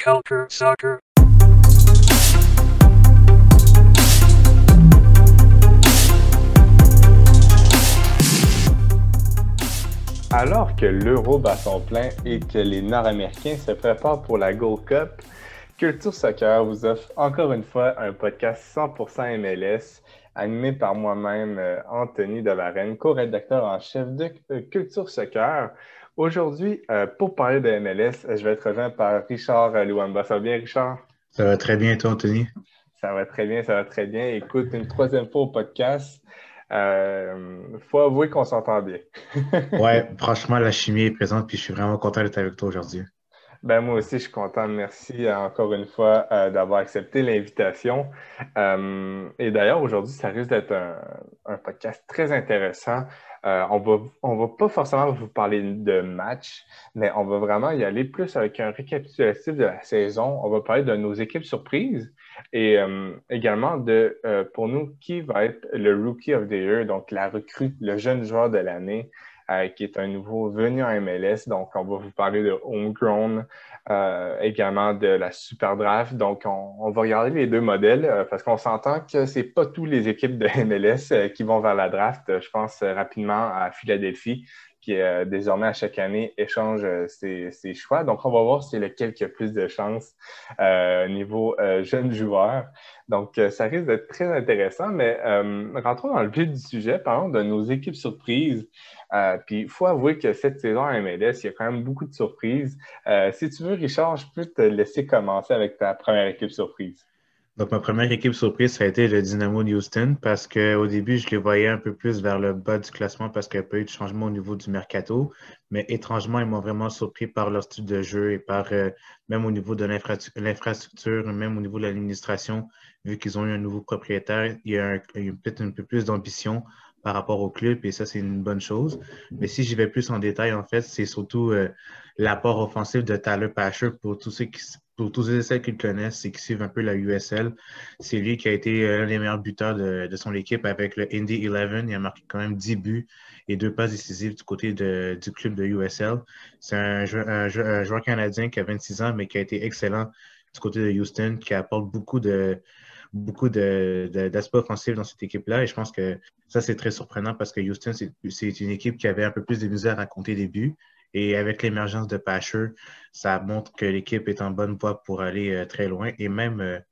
Culture Soccer. Alors que l'Euro bat son plein et que les Nord-Américains se préparent pour la Gold Cup, Culture Soccer vous offre encore une fois un podcast 100% MLS animé par moi-même, Anthony Devarenne, co-rédacteur en chef de Culture Soccer. Aujourd'hui, pour parler de MLS, je vais être rejoint par Richard Luamba. Ça va bien, Richard? Ça va très bien, toi, Anthony? Ça va très bien, ça va très bien. Écoute, une troisième fois au podcast. Faut avouer qu'on s'entend bien. Ouais, franchement, la chimie est présente, puis je suis vraiment content d'être avec toi aujourd'hui. Ben, moi aussi, je suis content. Merci encore une fois d'avoir accepté l'invitation. Et d'ailleurs, aujourd'hui, ça risque d'être un podcast très intéressant. On va pas forcément vous parler de match, mais on va vraiment y aller plus avec un récapitulatif de la saison. On va parler de nos équipes surprises et également pour nous, qui va être le Rookie of the Year, donc la recrue, le jeune joueur de l'année. Qui est un nouveau venu en MLS. Donc, on va vous parler de Homegrown, également de la Super Draft. Donc, on va regarder les deux modèles parce qu'on s'entend que c'est pas tous les équipes de MLS qui vont vers la draft. Je pense rapidement à Philadelphie qui désormais à chaque année échange ses choix. Donc, on va voir c'est lequel qui a plus de chances niveau jeunes joueurs. Donc, ça risque d'être très intéressant, mais rentrons dans le vif du sujet. Parlons de nos équipes surprises. Puis, il faut avouer que cette saison à MLS, il y a quand même beaucoup de surprises. Si tu veux, Richard, je peux te laisser commencer avec ta première équipe surprise. Donc, ma première équipe surprise, ça a été le Dynamo de Houston parce qu'au début, je les voyais un peu plus vers le bas du classement parce qu'il n'y a pas eu de changement au niveau du mercato. Mais étrangement, ils m'ont vraiment surpris par leur style de jeu et par même au niveau de l'infrastructure, même au niveau de l'administration, vu qu'ils ont eu un nouveau propriétaire, il y a peut-être un peu plus d'ambition par rapport au club et ça, c'est une bonne chose. Mais si j'y vais plus en détail, en fait, c'est surtout l'apport offensif de Tyler Pasher pour tous et celles qui le connaissent et qui suivent un peu la USL. C'est lui qui a été l'un des meilleurs buteurs de son équipe avec le Indy 11. Il a marqué quand même 10 buts et 2 passes décisives du côté du club de USL. C'est un joueur canadien qui a 26 ans, mais qui a été excellent du côté de Houston, qui apporte beaucoup d'aspects offensifs dans cette équipe-là. Et je pense que ça, c'est très surprenant parce que Houston, c'est une équipe qui avait un peu plus de misère à compter des buts. Et avec l'émergence de Pasher, ça montre que l'équipe est en bonne voie pour aller très loin. Et même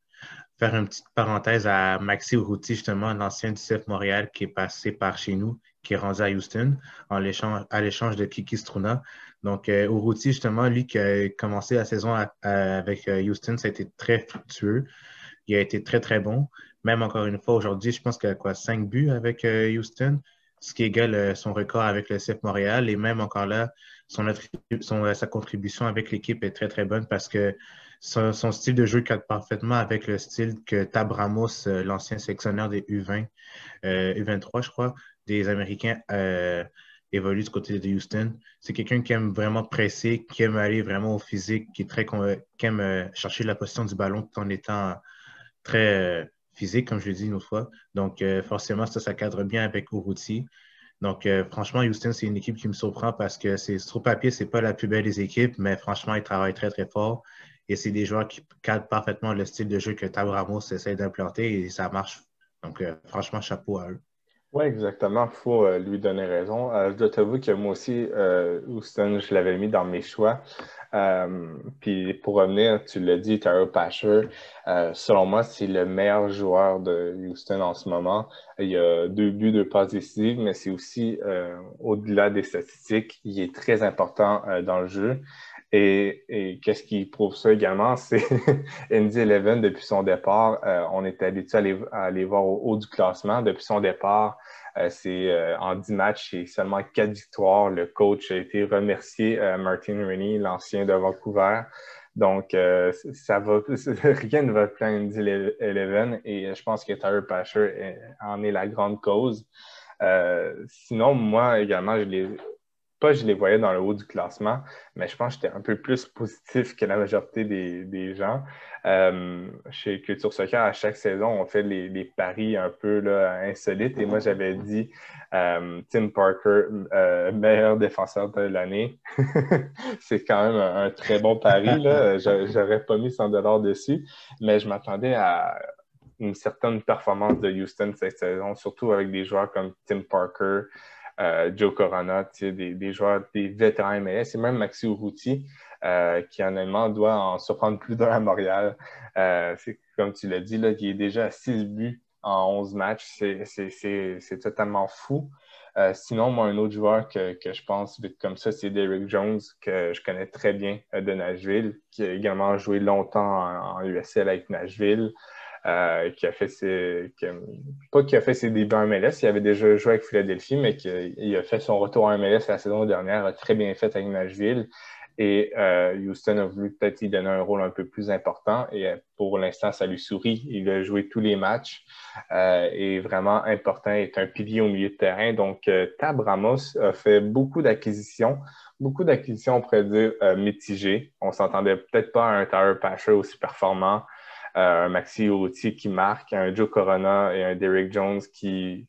faire une petite parenthèse à Maxi Urruti, justement, l'ancien du CF Montréal qui est passé par chez nous, qui est rendu à Houston à l'échange de Kiki Struna. Donc, Urruti, justement, lui qui a commencé la saison avec Houston, ça a été très fructueux. Il a été très, très bon. Même encore une fois, aujourd'hui, je pense qu'il a quoi, 5 buts avec Houston, ce qui égale son record avec le CF Montréal. Et même encore là, sa contribution avec l'équipe est très, très bonne parce que son style de jeu cadre parfaitement avec le style que Tab Ramos, l'ancien sélectionneur des U20, U23, je crois, des Américains, évolue du côté de Houston. C'est quelqu'un qui aime vraiment presser, qui aime aller vraiment au physique, qui aime chercher la position du ballon tout en étant très physique, comme je l'ai dit une autre fois. Donc, forcément, ça cadre bien avec Urruti. Donc, franchement, Houston, c'est une équipe qui me surprend parce que sur papier, c'est pas la plus belle des équipes, mais franchement, ils travaillent très, très fort. Et c'est des joueurs qui cadrent parfaitement le style de jeu que Tab Ramos essaie d'implanter et ça marche. Donc, franchement, chapeau à eux. Oui, exactement. Il faut lui donner raison. Je dois t'avouer que moi aussi, Houston, je l'avais mis dans mes choix. Puis pour revenir, tu l'as dit, Taro Pasher, selon moi, c'est le meilleur joueur de Houston en ce moment. Il y a 2 buts, 2 passes décisives, mais c'est aussi, au-delà des statistiques, il est très important dans le jeu. Et qu'est-ce qui prouve ça également, c'est Indy 11, depuis son départ, on est habitué à aller voir au haut du classement. Depuis son départ, en 10 matchs, c'est seulement 4 victoires. Le coach a été remercié, Martin Rennie, l'ancien de Vancouver. Donc, rien ne va plaindre Indy 11 et je pense que Tyler Pasher en est la grande cause. Sinon, moi également, pas je les voyais dans le haut du classement, mais je pense que j'étais un peu plus positif que la majorité des gens. Chez Culture Soccer, à chaque saison, on fait les paris un peu là, insolites. Et moi, j'avais dit Tim Parker, meilleur défenseur de l'année. C'est quand même un très bon pari, là. J'aurais pas mis 100 $ dessus, mais je m'attendais à une certaine performance de Houston cette saison, surtout avec des joueurs comme Tim Parker, Joe Corona, des joueurs, des vétérans MLS, et même Maxi Urruti, qui honnêtement doit en surprendre plus d'un à Montréal. C'est comme tu l'as dit, là, il est déjà à 6 buts en 11 matchs. C'est totalement fou. Sinon, moi, un autre joueur que je pense vite comme ça, c'est Derrick Jones, que je connais très bien de Nashville, qui a également joué longtemps en USL avec Nashville. Pas qui a fait ses débuts en MLS, il avait déjà joué avec Philadelphie, mais il a fait son retour en MLS la saison dernière, a très bien fait avec Nashville. Et Houston a voulu peut-être lui donner un rôle un peu plus important. Et pour l'instant, ça lui sourit. Il a joué tous les matchs. Est vraiment important, est un pilier au milieu de terrain. Donc, Tab Ramos a fait beaucoup d'acquisitions. Beaucoup d'acquisitions, on pourrait dire, mitigées. On s'entendait peut-être pas à un Tyler Pasher aussi performant. Un Maxi Urruti qui marque, un Joe Corona et un Derrick Jones qui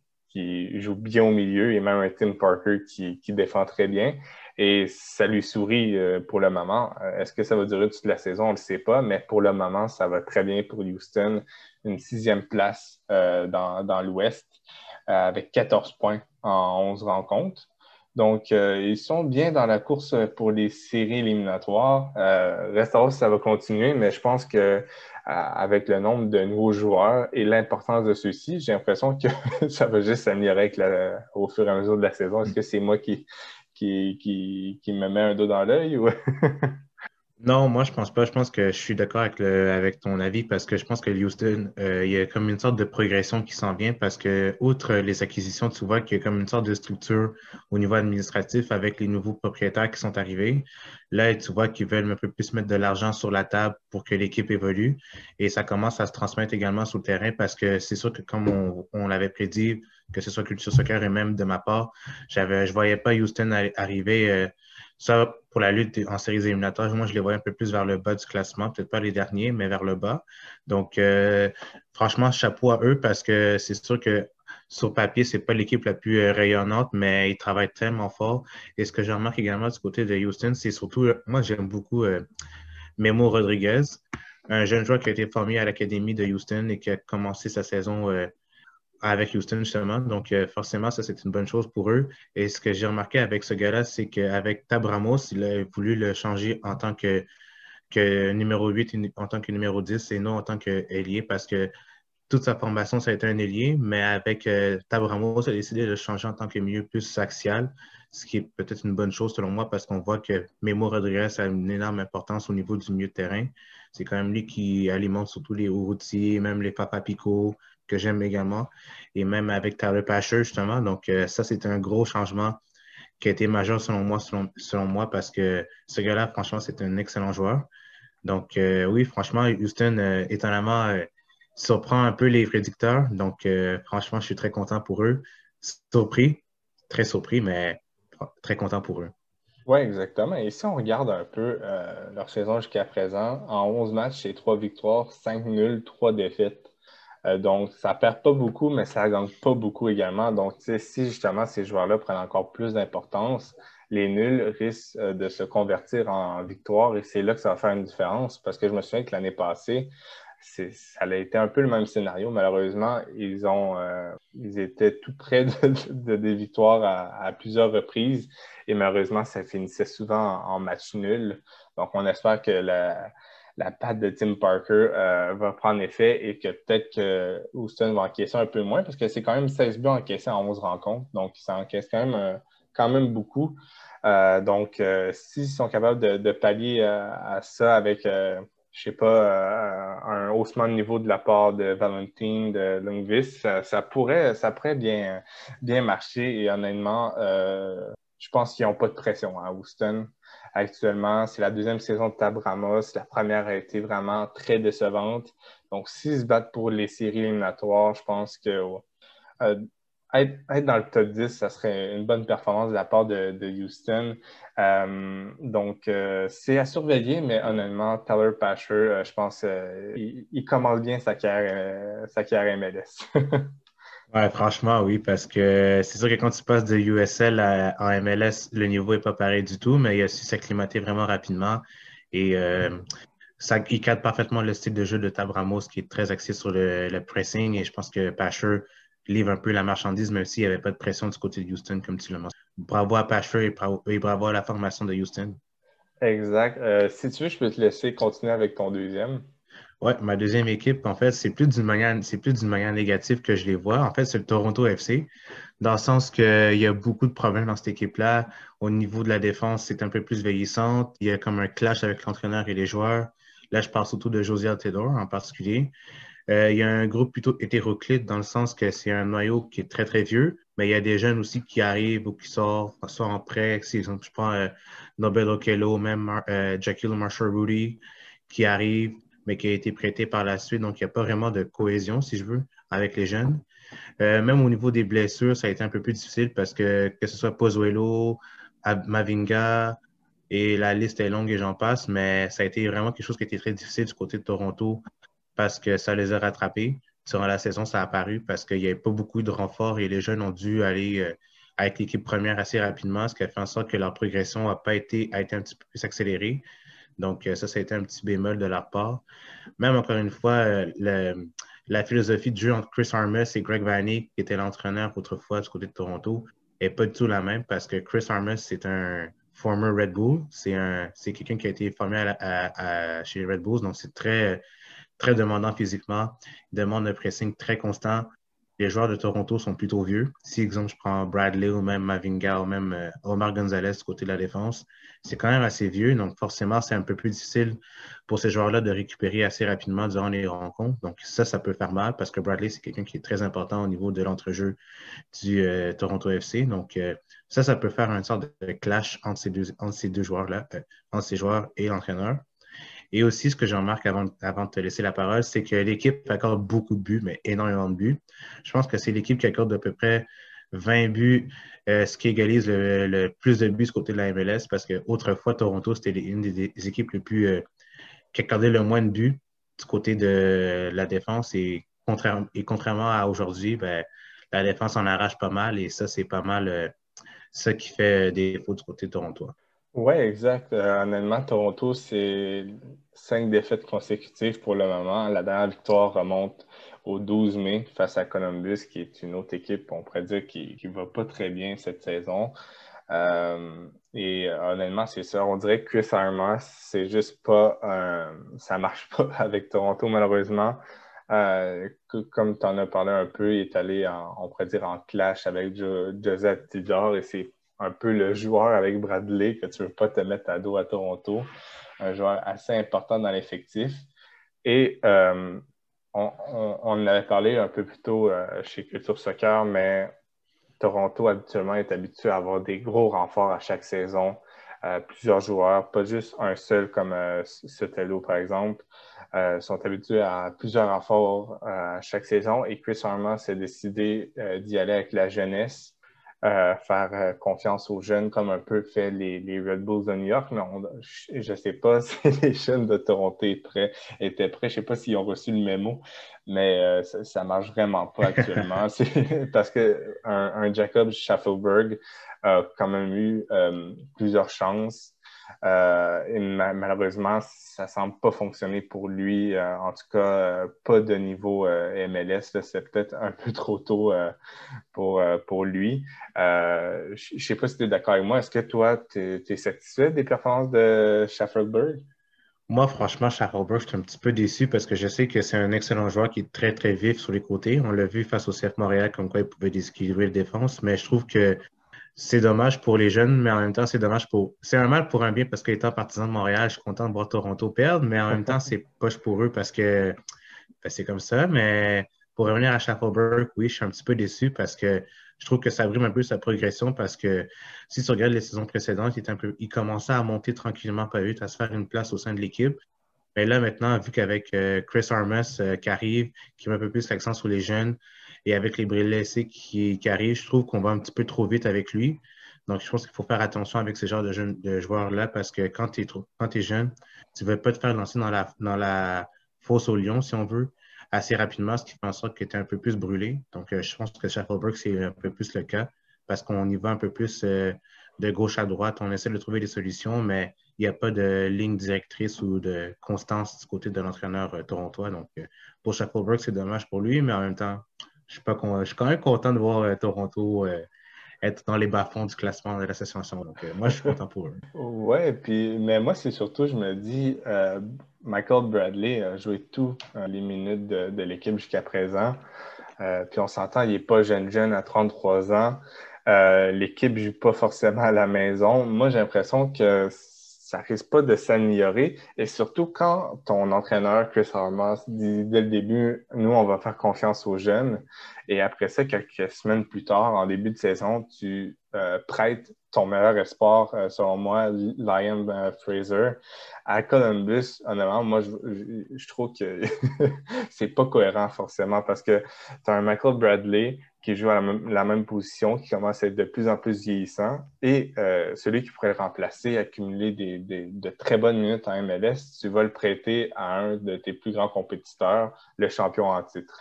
joue bien au milieu, et même un Tim Parker qui défend très bien. Et ça lui sourit pour le moment. Est-ce que ça va durer toute la saison? On ne le sait pas, mais pour le moment, ça va très bien pour Houston. Une 6e place dans l'Ouest avec 14 points en 11 rencontres. Donc, ils sont bien dans la course pour les séries éliminatoires. Reste à voir si ça va continuer, mais je pense que avec le nombre de nouveaux joueurs et l'importance de ceux-ci, j'ai l'impression que ça va juste s'améliorer au fur et à mesure de la saison. Est-ce que c'est moi qui me met un dos dans l'œil ou... Non, moi, je pense pas. Je pense que je suis d'accord avec ton avis parce que je pense que Houston, il y a comme une sorte de progression qui s'en vient parce que, outre les acquisitions, tu vois qu'il y a comme une sorte de structure au niveau administratif avec les nouveaux propriétaires qui sont arrivés. Là, tu vois qu'ils veulent un peu plus mettre de l'argent sur la table pour que l'équipe évolue et ça commence à se transmettre également sur le terrain parce que c'est sûr que comme on l'avait prédit, que ce soit Culture Soccer et même de ma part, je voyais pas Houston arriver. Ça, pour la lutte en séries éliminatoires, moi, je les voyais un peu plus vers le bas du classement, peut-être pas les derniers, mais vers le bas. Donc, franchement, chapeau à eux parce que c'est sûr que sur papier, c'est pas l'équipe la plus rayonnante, mais ils travaillent tellement fort. Et ce que je remarque également du côté de Houston, c'est surtout, moi, j'aime beaucoup Memo Rodriguez, un jeune joueur qui a été formé à l'Académie de Houston et qui a commencé sa saison avec Houston, justement. Donc, forcément, ça, c'est une bonne chose pour eux. Et ce que j'ai remarqué avec ce gars-là, c'est qu'avec Tab Ramos, il a voulu le changer en tant que numéro 8, en tant que numéro 10 et non en tant qu'ailier parce que toute sa formation, ça a été un ailier, mais avec Tab Ramos, il a décidé de le changer en tant que milieu plus axial, ce qui est peut-être une bonne chose selon moi parce qu'on voit que Memo Rodriguez a une énorme importance au niveau du milieu de terrain. C'est quand même lui qui alimente surtout les routiers, même les Papa Pico, que j'aime également, et même avec Tyler Pasher, justement. Donc, ça, c'est un gros changement qui a été majeur selon moi parce que ce gars-là, franchement, c'est un excellent joueur. Donc, oui, franchement, Houston, étonnamment, surprend un peu les prédicteurs. Donc, franchement, je suis très content pour eux. Surpris, très surpris, mais très content pour eux. Oui, exactement. Et si on regarde un peu leur saison jusqu'à présent, en 11 matchs, c'est 3 victoires, 5 nuls, 3 défaites. Donc, ça perd pas beaucoup, mais ça gagne pas beaucoup également. Donc, tu sais, si justement ces joueurs-là prennent encore plus d'importance, les nuls risquent de se convertir en victoire et c'est là que ça va faire une différence. Parce que je me souviens que l'année passée, ça a été un peu le même scénario. Malheureusement, ils étaient tout près des victoires à plusieurs reprises et malheureusement, ça finissait souvent en match nul. Donc, on espère que la patte de Tim Parker va prendre effet et que peut-être que Houston va encaisser un peu moins parce que c'est quand même 16 buts encaissés en 11 rencontres. Donc, ça encaisse quand même beaucoup. Donc, s'ils sont capables de pallier à ça avec, je sais pas, un haussement de niveau de la part de Valentin, de Lundqvist, ça pourrait bien marcher. Et honnêtement, je pense qu'ils n'ont pas de pression à Houston. Actuellement, c'est la deuxième saison de Tab Ramos. La première a été vraiment très décevante. Donc, s'ils se battent pour les séries éliminatoires, je pense que être dans le top 10, ça serait une bonne performance de la part de Houston. Donc, c'est à surveiller, mais honnêtement, Tyler Pasher, je pense il commence bien sa carrière MLS. Ouais, franchement, oui, parce que c'est sûr que quand tu passes de USL en MLS, le niveau n'est pas pareil du tout, mais il a su s'acclimater vraiment rapidement et ça, il cadre parfaitement le style de jeu de Tab Ramos qui est très axé sur le pressing et je pense que Pasher livre un peu la marchandise, même s'il n'y avait pas de pression du côté de Houston, comme tu l'as mentionné. Bravo à Pasher et bravo à la formation de Houston. Exact. Si tu veux, je peux te laisser continuer avec ton deuxième. Ouais, ma deuxième équipe, en fait, c'est plus d'une manière négative que je les vois. En fait, c'est le Toronto FC, dans le sens qu'il y a beaucoup de problèmes dans cette équipe-là. Au niveau de la défense, c'est un peu plus vieillissante. Il y a comme un clash avec l'entraîneur et les joueurs. Là, je parle surtout de Josiah Tedor en particulier. Il y a un groupe plutôt hétéroclite dans le sens que c'est un noyau qui est très, très vieux, mais il y a des jeunes aussi qui arrivent ou qui sortent, soit en prêt. Si exemple, je prends Nobel Okello, même Jackie Marshall Rudy, qui arrive, mais qui a été prêté par la suite. Donc, il n'y a pas vraiment de cohésion, si je veux, avec les jeunes. Même au niveau des blessures, ça a été un peu plus difficile parce que ce soit Pozuelo, Mavinga, et la liste est longue et j'en passe, mais ça a été vraiment quelque chose qui a été très difficile du côté de Toronto parce que ça les a rattrapés. Durant la saison, ça a apparu parce qu'il n'y avait pas beaucoup de renforts et les jeunes ont dû aller avec l'équipe première assez rapidement, ce qui a fait en sorte que leur progression a été un petit peu plus accélérée. Donc, ça a été un petit bémol de leur part. Même encore une fois, la philosophie de jeu entre Chris Armas et Greg Vanney, qui était l'entraîneur autrefois du côté de Toronto, n'est pas du tout la même parce que Chris Armas, c'est un former Red Bull. C'est quelqu'un qui a été formé chez les Red Bulls, donc c'est très demandant physiquement. Il demande un pressing très constant. Les joueurs de Toronto sont plutôt vieux. Si, exemple, je prends Bradley ou même Mavinga ou même Omar Gonzalez du côté de la défense, c'est quand même assez vieux. Donc, forcément, c'est un peu plus difficile pour ces joueurs-là de récupérer assez rapidement durant les rencontres. Donc, ça peut faire mal parce que Bradley, c'est quelqu'un qui est très important au niveau de l'entrejeu du Toronto FC. Donc, ça peut faire une sorte de clash entre ces deux joueurs-là, entre ces joueurs et l'entraîneur. Et aussi, ce que je remarque avant de te laisser la parole, c'est que l'équipe accorde beaucoup de buts, mais énormément de buts. Je pense que c'est l'équipe qui accorde à peu près 20 buts, ce qui égalise le plus de buts du côté de la MLS, parce qu'autrefois, Toronto, c'était une des équipes les plus qui accordait le moins de buts du côté de la défense. Et contrairement à aujourd'hui, ben, la défense en arrache pas mal, et ça, c'est pas mal ça qui fait défaut du côté de Toronto. Oui, exact. Honnêtement, Toronto, c'est 5 défaites consécutives pour le moment. La dernière victoire remonte au 12 mai face à Columbus, qui est une autre équipe, on pourrait dire, qui ne va pas très bien cette saison. Honnêtement, c'est ça. On dirait que Chris Armas, c'est juste pas ça marche pas avec Toronto, malheureusement. Comme tu en as parlé un peu, il est allé on pourrait dire en clash avec Joseph Tidor et c'est un peu le joueur avec Bradley que tu ne veux pas te mettre à dos à Toronto, un joueur assez important dans l'effectif. Et on en avait parlé un peu plus tôt chez Culture Soccer, mais Toronto habituellement est habitué à avoir des gros renforts à chaque saison, plusieurs joueurs, pas juste un seul comme Sotelo par exemple. Sont habitués à plusieurs renforts à chaque saison et Chris Armas s'est décidé d'y aller avec la jeunesse faire confiance aux jeunes comme un peu fait les Red Bulls de New York. Mais je ne sais pas si les jeunes de Toronto étaient prêts. Je ne sais pas s'ils ont reçu le mémo, mais ça ne marche vraiment pas actuellement. C'est parce qu'un Jacob Schaffelberg a quand même eu plusieurs chances. Et malheureusement, ça ne semble pas fonctionner pour lui. En tout cas, pas de niveau MLS. C'est peut-être un peu trop tôt pour lui. Je ne sais pas si tu es d'accord avec moi. Est-ce que toi, tu es satisfait des performances de Schaffelberg? Moi, franchement, Shackelberg, je suis un petit peu déçu parce que je sais que c'est un excellent joueur qui est très, très vif sur les côtés. On l'a vu face au CF Montréal, comme quoi il pouvait déséquilibrer la défense, mais je trouve que c'est dommage pour les jeunes, mais en même temps, c'est un mal pour un bien parce qu'étant partisan de Montréal, je suis content de voir Toronto perdre, mais en même temps, c'est poche pour eux parce que ben, c'est comme ça. Mais pour revenir à Shackelberg, oui, je suis un petit peu déçu parce que je trouve que ça brime un peu sa progression parce que si tu regardes les saisons précédentes, il commençait à monter tranquillement pas vite, à se faire une place au sein de l'équipe. Mais là, maintenant, vu qu'avec Chris Armas qui arrive, qui met un peu plus l'accent sur les jeunes, Et avec les blessés qui arrivent, je trouve qu'on va un petit peu trop vite avec lui. Donc, je pense qu'il faut faire attention avec ce genre de joueurs-là parce que quand tu es jeune, tu ne veux pas te faire lancer dans la fosse au lion, si on veut, assez rapidement, ce qui fait en sorte que tu es un peu plus brûlé. Donc, je pense que Shackelberg, c'est un peu plus le cas parce qu'on y va un peu plus de gauche à droite. On essaie de trouver des solutions, mais il n'y a pas de ligne directrice ou de constance du côté de l'entraîneur torontois. Donc, pour Shackelberg, c'est dommage pour lui, mais en même temps, je suis quand même content de voir Toronto être dans les bas-fonds du classement de l'association. Donc, moi, je suis content pour eux. Ouais, puis, mais moi, c'est surtout, je me dis, Michael Bradley a joué tous les minutes de l'équipe jusqu'à présent. Puis on s'entend, il n'est pas jeune à 33 ans. L'équipe ne joue pas forcément à la maison. Moi, j'ai l'impression que ça risque pas de s'améliorer. Et surtout quand ton entraîneur, Chris Armas, dit dès le début, nous, on va faire confiance aux jeunes. Et après ça, quelques semaines plus tard, en début de saison, tu prêtes ton meilleur espoir, selon moi, Liam Fraser, à Columbus. Honnêtement, moi, je trouve que c'est pas cohérent forcément parce que tu as un Michael Bradley qui joue à la même position, qui commence à être de plus en plus vieillissant, et celui qui pourrait le remplacer, accumuler de très bonnes minutes en MLS, tu vas le prêter à un de tes plus grands compétiteurs, le champion en titre.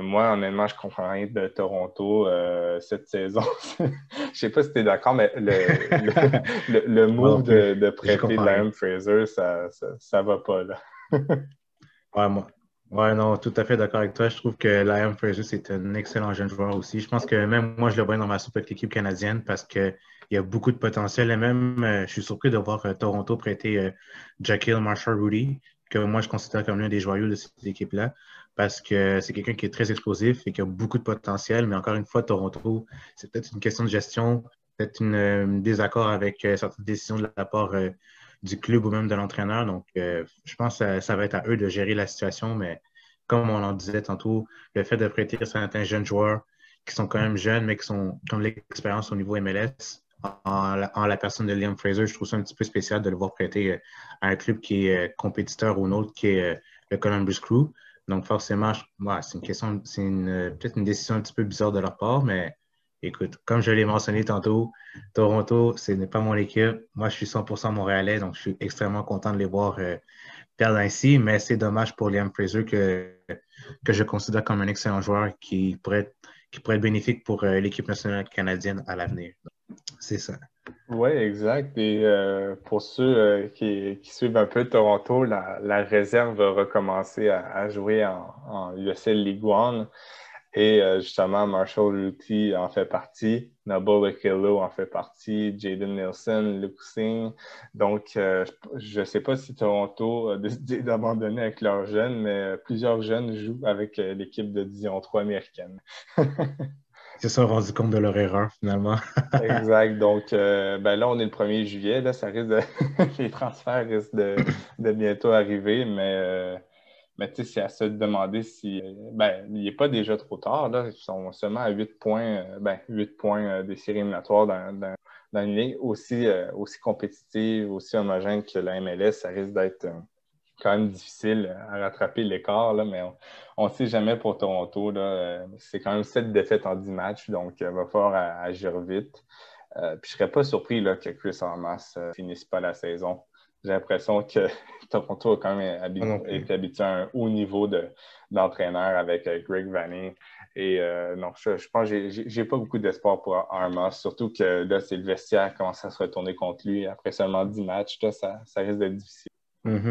Moi, honnêtement, je comprends rien de Toronto cette saison. Je sais pas si tu es d'accord, mais le Moi non move plus. de Je prêter comprends rien. Liam Fraser, ça va pas, là. Ouais, moi. Ouais, non, tout à fait d'accord avec toi. Je trouve que Liam Fraser, c'est un excellent jeune joueur aussi. Je pense que même moi, je le vois dans ma soupe avec l'équipe canadienne parce qu'il y a beaucoup de potentiel. Et même, je suis surpris de voir Toronto prêter Jaquil Marshall-Rudy, que moi, je considère comme l'un des joyaux de cette équipe-là, parce que c'est quelqu'un qui est très explosif et qui a beaucoup de potentiel. Mais encore une fois, Toronto, c'est peut-être une question de gestion, peut-être un désaccord avec certaines décisions de la part du club ou même de l'entraîneur. Donc, je pense que ça va être à eux de gérer la situation, mais comme on en disait tantôt, le fait de prêter certains jeunes joueurs qui sont quand même jeunes, mais qui sont comme l'expérience au niveau MLS, en la personne de Liam Fraser, je trouve ça un petit peu spécial de le voir prêter à un club qui est compétiteur ou autre, qui est le Columbus Crew. Donc, forcément, ouais, c'est une question, peut-être une décision un petit peu bizarre de leur part, mais écoute, comme je l'ai mentionné tantôt, Toronto, ce n'est pas mon équipe. Moi, je suis 100% montréalais, donc je suis extrêmement content de les voir perdre ainsi, mais c'est dommage pour Liam Fraser que je considère comme un excellent joueur qui pourrait être bénéfique pour l'équipe nationale canadienne à l'avenir. C'est ça. Oui, exact. Et pour ceux qui suivent un peu Toronto, la réserve va recommencer à jouer en USL League One. Et justement, Marshall Ruti en fait partie, Noble Okello en fait partie, Jaden Nielsen, Luke Singh. Donc, je ne sais pas si Toronto a décidé d'abandonner avec leurs jeunes, mais plusieurs jeunes jouent avec l'équipe de Division 3 américaine. Ils se sont rendus compte de leur erreur, finalement. Exact. Donc, ben là, on est le 1er juillet. Là, ça risque de... Les transferts risquent de bientôt arriver, mais tu sais, c'est à se demander si... ben, il n'est pas déjà trop tard, là. Ils sont seulement à 8 points, 8 points des séries éliminatoires dans une ligue aussi compétitive, aussi homogène que la MLS. Ça risque d'être quand même difficile à rattraper l'écart, là, mais on ne sait jamais pour Toronto. Là, c'est quand même 7 défaites en 10 matchs, donc il va falloir agir vite. Puis je ne serais pas surpris là, que Chris Armas finisse pas la saison. J'ai l'impression que Toronto a quand même Moi non été plus. habitué à un haut niveau d'entraîneur avec Greg Vanney. Et non, je pense que j'ai pas beaucoup d'espoir pour Armas, surtout que là, c'est le vestiaire qui commence à se retourner contre lui. Après seulement 10 matchs, là, ça risque d'être difficile.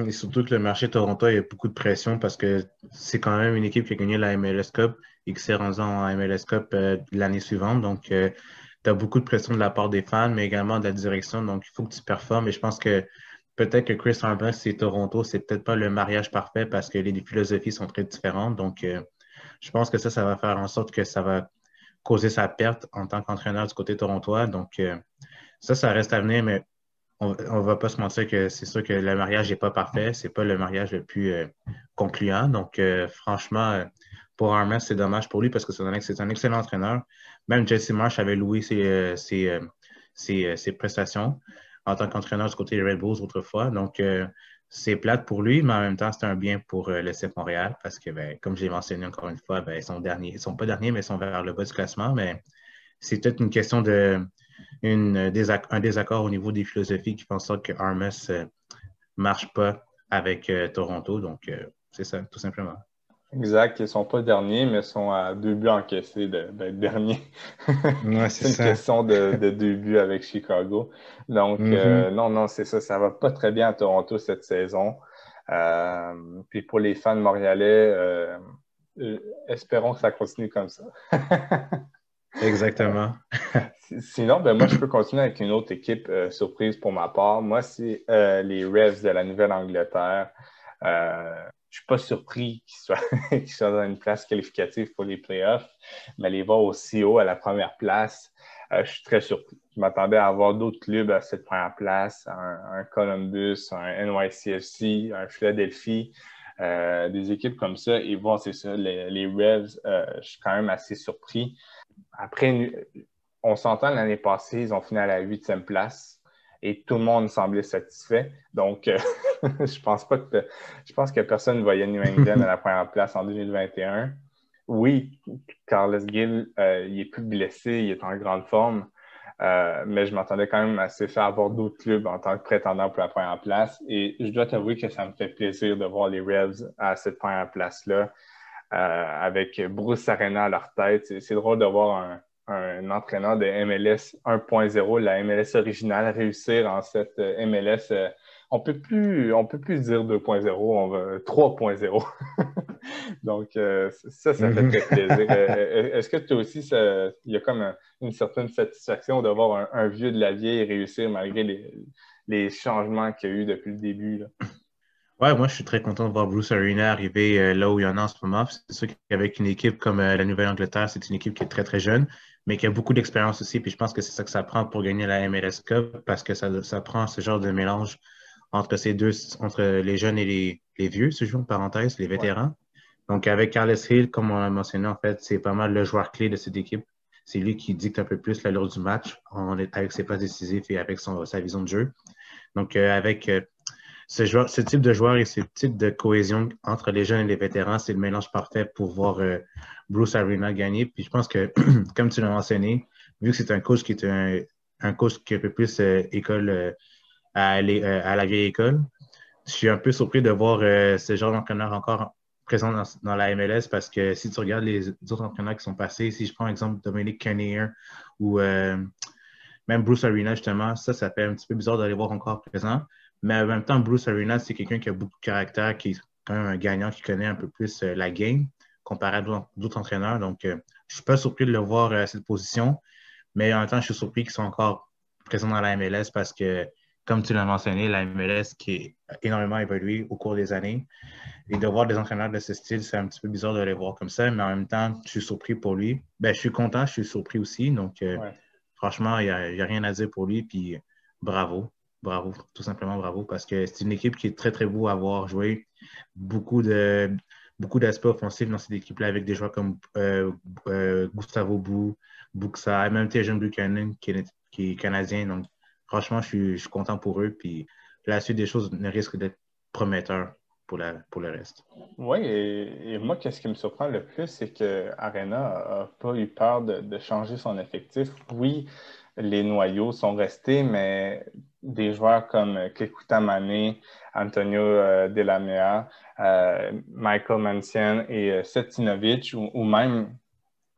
Et surtout que le marché Toronto, il y a beaucoup de pression parce que c'est quand même une équipe qui a gagné la MLS Cup et qui s'est rendue en MLS Cup l'année suivante. Donc, tu as beaucoup de pression de la part des fans, mais également de la direction. Donc, il faut que tu performes. Et je pense que peut-être que Chris Armas et Toronto, c'est peut-être pas le mariage parfait parce que les philosophies sont très différentes. Donc, je pense que ça va faire en sorte que ça va causer sa perte en tant qu'entraîneur du côté torontois. Donc, ça reste à venir, mais on va pas se mentir que c'est sûr que le mariage n'est pas parfait. C'est pas le mariage le plus concluant. Donc, franchement, pour Armas, c'est dommage pour lui parce que c'est un excellent entraîneur. Même Jesse Marsh avait loué ses prestations en tant qu'entraîneur du côté des Red Bulls autrefois. Donc, c'est plate pour lui, mais en même temps, c'est un bien pour le CF Montréal parce que, ben, comme j'ai mentionné encore une fois, ben, ils sont pas derniers, mais ils sont vers le bas du classement. Mais c'est peut-être une question un désaccord au niveau des philosophies qui font en sorte que Armas ne marche pas avec Toronto. Donc, c'est ça, tout simplement. Exact, ils ne sont pas derniers, mais sont à 2 buts encaissés d'être derniers. Ouais, c'est C'est une ça. question de 2 buts avec Chicago. Donc, Mhm. non, c'est ça. Ça va pas très bien à Toronto cette saison. Puis pour les fans montréalais, euh, espérons que ça continue comme ça. Exactement. Sinon, ben, moi, je peux continuer avec une autre équipe surprise pour ma part. Moi, c'est les Revs de la Nouvelle-Angleterre. Je ne suis pas surpris qu'ils soient dans une place qualificative pour les playoffs, mais les voir aussi haut à la première place, je suis très surpris. Je m'attendais à avoir d'autres clubs à cette première place, un Columbus, un NYCFC, un Philadelphie, des équipes comme ça. Et bon, c'est ça, les Revs, je suis quand même assez surpris. Après, on s'entend l'année passée, ils ont fini à la 8e place et tout le monde semblait satisfait. Donc, je pense que personne ne voyait New England à la première place en 2021. Oui, Carlos Gill, il est plus blessé, il est en grande forme, mais je m'attendais quand même à se faire avoir d'autres clubs en tant que prétendant pour la première place. Et je dois t'avouer que ça me fait plaisir de voir les Revs à cette première place-là, avec Bruce Arena à leur tête. C'est drôle de voir un entraîneur de MLS 1.0, la MLS originale, réussir en cette MLS. On peut plus dire 2.0, on va 3.0. Donc, ça fait Mhm. très plaisir. Est-ce que toi aussi, il y a comme une certaine satisfaction de voir un vieux de la vieille réussir malgré les changements qu'il y a eu depuis le début, là? Ouais, moi, je suis très content de voir Bruce Arena arriver là où il y en a en ce moment. C'est sûr qu'avec une équipe comme la Nouvelle-Angleterre, c'est une équipe qui est très, très jeune, mais qui a beaucoup d'expérience aussi. Puis je pense que c'est ça que ça prend pour gagner la MLS Cup parce que ça prend ce genre de mélange entre ces deux, entre les jeunes et les vieux, si je veux, en parenthèse, les Ouais. vétérans. Donc, avec Carles Hill, comme on l'a mentionné, en fait, c'est pas mal le joueur clé de cette équipe. C'est lui qui dicte un peu plus l'allure du match avec ses passes décisives et avec sa vision de jeu. Donc, avec ce type de joueur et ce type de cohésion entre les jeunes et les vétérans, c'est le mélange parfait pour voir Bruce Arena gagner. Puis je pense que, comme tu l'as mentionné, vu que c'est un coach qui est un coach qui est un peu plus école à la vieille école, je suis un peu surpris de voir ce genre d'entraîneur encore présent dans la MLS parce que si tu regardes les autres entraîneurs qui sont passés, si je prends l'exemple de Dominic Kinnear ou même Bruce Arena, justement, ça fait un petit peu bizarre d'aller voir encore présent. Mais en même temps, Bruce Arena, c'est quelqu'un qui a beaucoup de caractère, qui est quand même un gagnant, qui connaît un peu plus la game comparé à d'autres entraîneurs. Donc, je ne suis pas surpris de le voir à cette position, mais en même temps, je suis surpris qu'ils soient encore présents dans la MLS parce que, comme tu l'as mentionné, la MLS qui a énormément évolué au cours des années. Et de voir des entraîneurs de ce style, c'est un petit peu bizarre de les voir comme ça, mais en même temps, je suis surpris pour lui. Ben, je suis content, je suis surpris aussi. Donc, Ouais. franchement, il n'y a rien à dire pour lui. Puis bravo, bravo, tout simplement bravo, parce que c'est une équipe qui est très, très beau à voir jouer. Beaucoup de, beaucoup d'aspects offensifs dans cette équipe-là avec des joueurs comme Gustavo Bou, Buxa, même Tejan Buchanan qui est canadien. Donc, franchement, je suis content pour eux. Puis la suite des choses ne risque d'être prometteur pour le reste. Oui, et moi, qu'est-ce qui me surprend le plus, c'est que Arena n'a pas eu peur de changer son effectif. Oui, les noyaux sont restés, mais des joueurs comme Kekuta Mané, Antonio Delamea, Michael Mancienne et Setinovic, ou même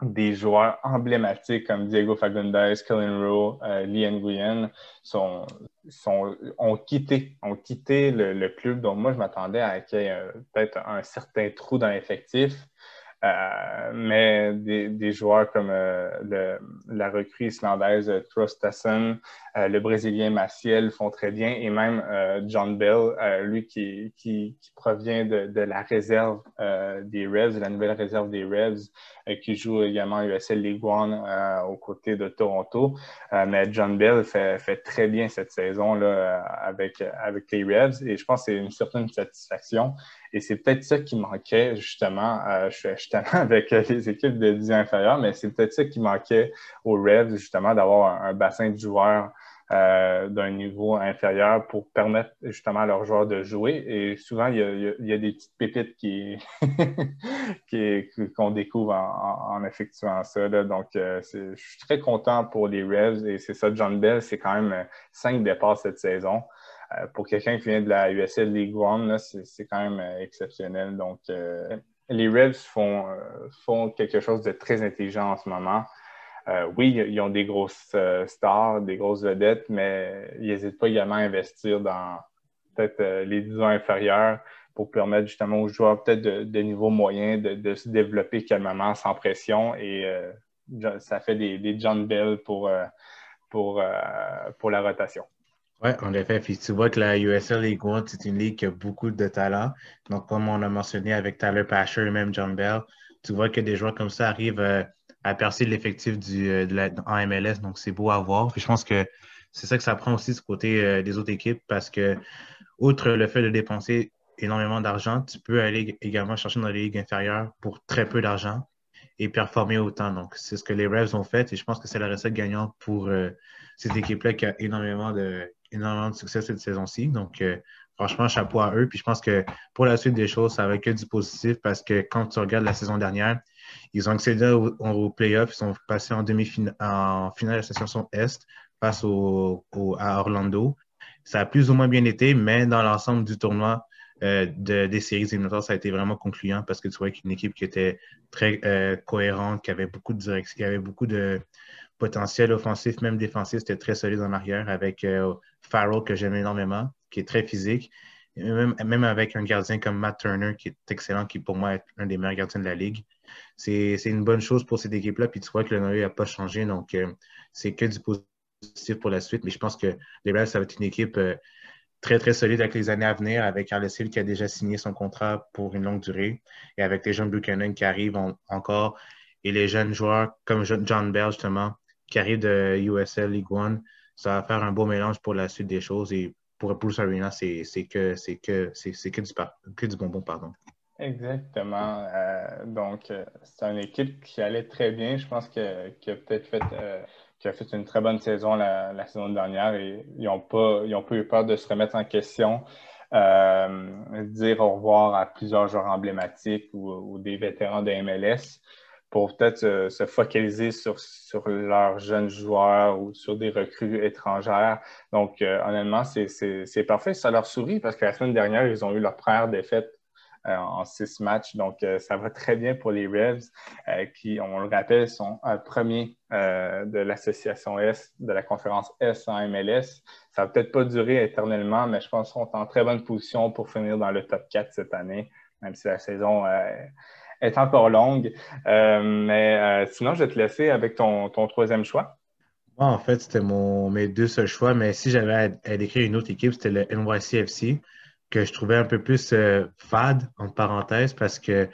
des joueurs emblématiques comme Diego Fagundes, Cullen Rowe, Lee Nguyen ont quitté le club. Donc, moi, je m'attendais à qu'il y ait peut-être un certain trou dans l'effectif. Mais des joueurs comme la recrue islandaise Trostason, le Brésilien Maciel font très bien, et même John Bell, lui qui provient de la réserve des Revs, de la nouvelle réserve des Revs, qui joue également à USL League One aux côtés de Toronto. Mais John Bell fait très bien cette saison-là avec les Revs, et je pense que c'est une certaine satisfaction. Et c'est peut-être ça qui manquait, justement. Je suis tellement avec les équipes de division inférieure, mais c'est peut-être ça qui manquait aux Revs, justement, d'avoir un bassin de joueurs d'un niveau inférieur pour permettre justement à leurs joueurs de jouer. Et souvent, il y a des petites pépites qu'on découvre en effectuant ça, là. Donc, je suis très content pour les Revs et c'est ça, John Bell, c'est quand même 5 départs cette saison. Pour quelqu'un qui vient de la USL League One, là, c'est quand même exceptionnel. Donc, les Revs font quelque chose de très intelligent en ce moment. Oui, ils ont des grosses stars, des grosses vedettes, mais ils n'hésitent pas également à investir dans peut-être les divisions inférieures pour permettre justement aux joueurs peut-être de niveau moyen de se développer calmement, sans pression. Et ça fait des John Bell pour la rotation. Oui, en effet. Puis tu vois que la USL League One, c'est une ligue qui a beaucoup de talent. Donc, comme on a mentionné avec Tyler Pasher et même John Bell, tu vois que des joueurs comme ça arrivent à percer l'effectif en MLS. Donc, c'est beau à voir. Puis je pense que c'est ça que ça prend aussi du côté des autres équipes parce que, outre le fait de dépenser énormément d'argent, tu peux aller également chercher dans les ligues inférieures pour très peu d'argent et performer autant. Donc, c'est ce que les Revs ont fait et je pense que c'est la recette gagnante pour cette équipe-là qui a énormément de succès cette saison-ci. Donc, franchement, chapeau à eux. Puis je pense que pour la suite des choses, ça va être que du positif parce que quand tu regardes la saison dernière, ils ont accédé au playoff, ils sont passés en finale de la session Est face à Orlando. Ça a plus ou moins bien été, mais dans l'ensemble du tournoi des séries éliminatoires, ça a été vraiment concluant parce que tu vois qu'une équipe qui était très cohérente, qui avait beaucoup de direction, qui avait beaucoup de potentiel offensif, même défensif, c'était très solide en arrière avec Farrell que j'aime énormément, qui est très physique. Et même avec un gardien comme Matt Turner, qui est excellent, qui pour moi est un des meilleurs gardiens de la Ligue. C'est une bonne chose pour cette équipe-là. Puis tu vois que le noyau n'a pas changé. Donc, c'est que du positif pour la suite. Mais je pense que les Reds, ça va être une équipe très, très solide avec les années à venir, avec Carles Hill qui a déjà signé son contrat pour une longue durée et avec les jeunes Buchanan qui arrivent encore et les jeunes joueurs comme John Bell, justement, qui arrivent de USL League One. Ça va faire un beau mélange pour la suite des choses et pour Bruce Arena, c'est que du bonbon, pardon. Exactement. Donc, c'est une équipe qui allait très bien. Je pense qui a peut-être fait, qui a fait une très bonne saison la saison dernière et ils n'ont pas eu peur de se remettre en question, dire au revoir à plusieurs joueurs emblématiques ou des vétérans de MLS pour peut-être se focaliser sur leurs jeunes joueurs ou sur des recrues étrangères. Donc, honnêtement, c'est parfait. Ça leur sourit parce que la semaine dernière, ils ont eu leur première défaite en 6 matchs. Donc, ça va très bien pour les Revs qui, on le rappelle, sont premiers de l'association S, de la conférence S en MLS. Ça va peut-être pas durer éternellement, mais je pense qu'ils sont en très bonne position pour finir dans le top 4 cette année, même si la saison est encore longue. Mais sinon, je vais te laisser avec ton troisième choix. Moi, en fait, c'était mes deux seuls choix, mais si j'avais à décrire une autre équipe, c'était le NYCFC, que je trouvais un peu plus fade, entre parenthèses, parce que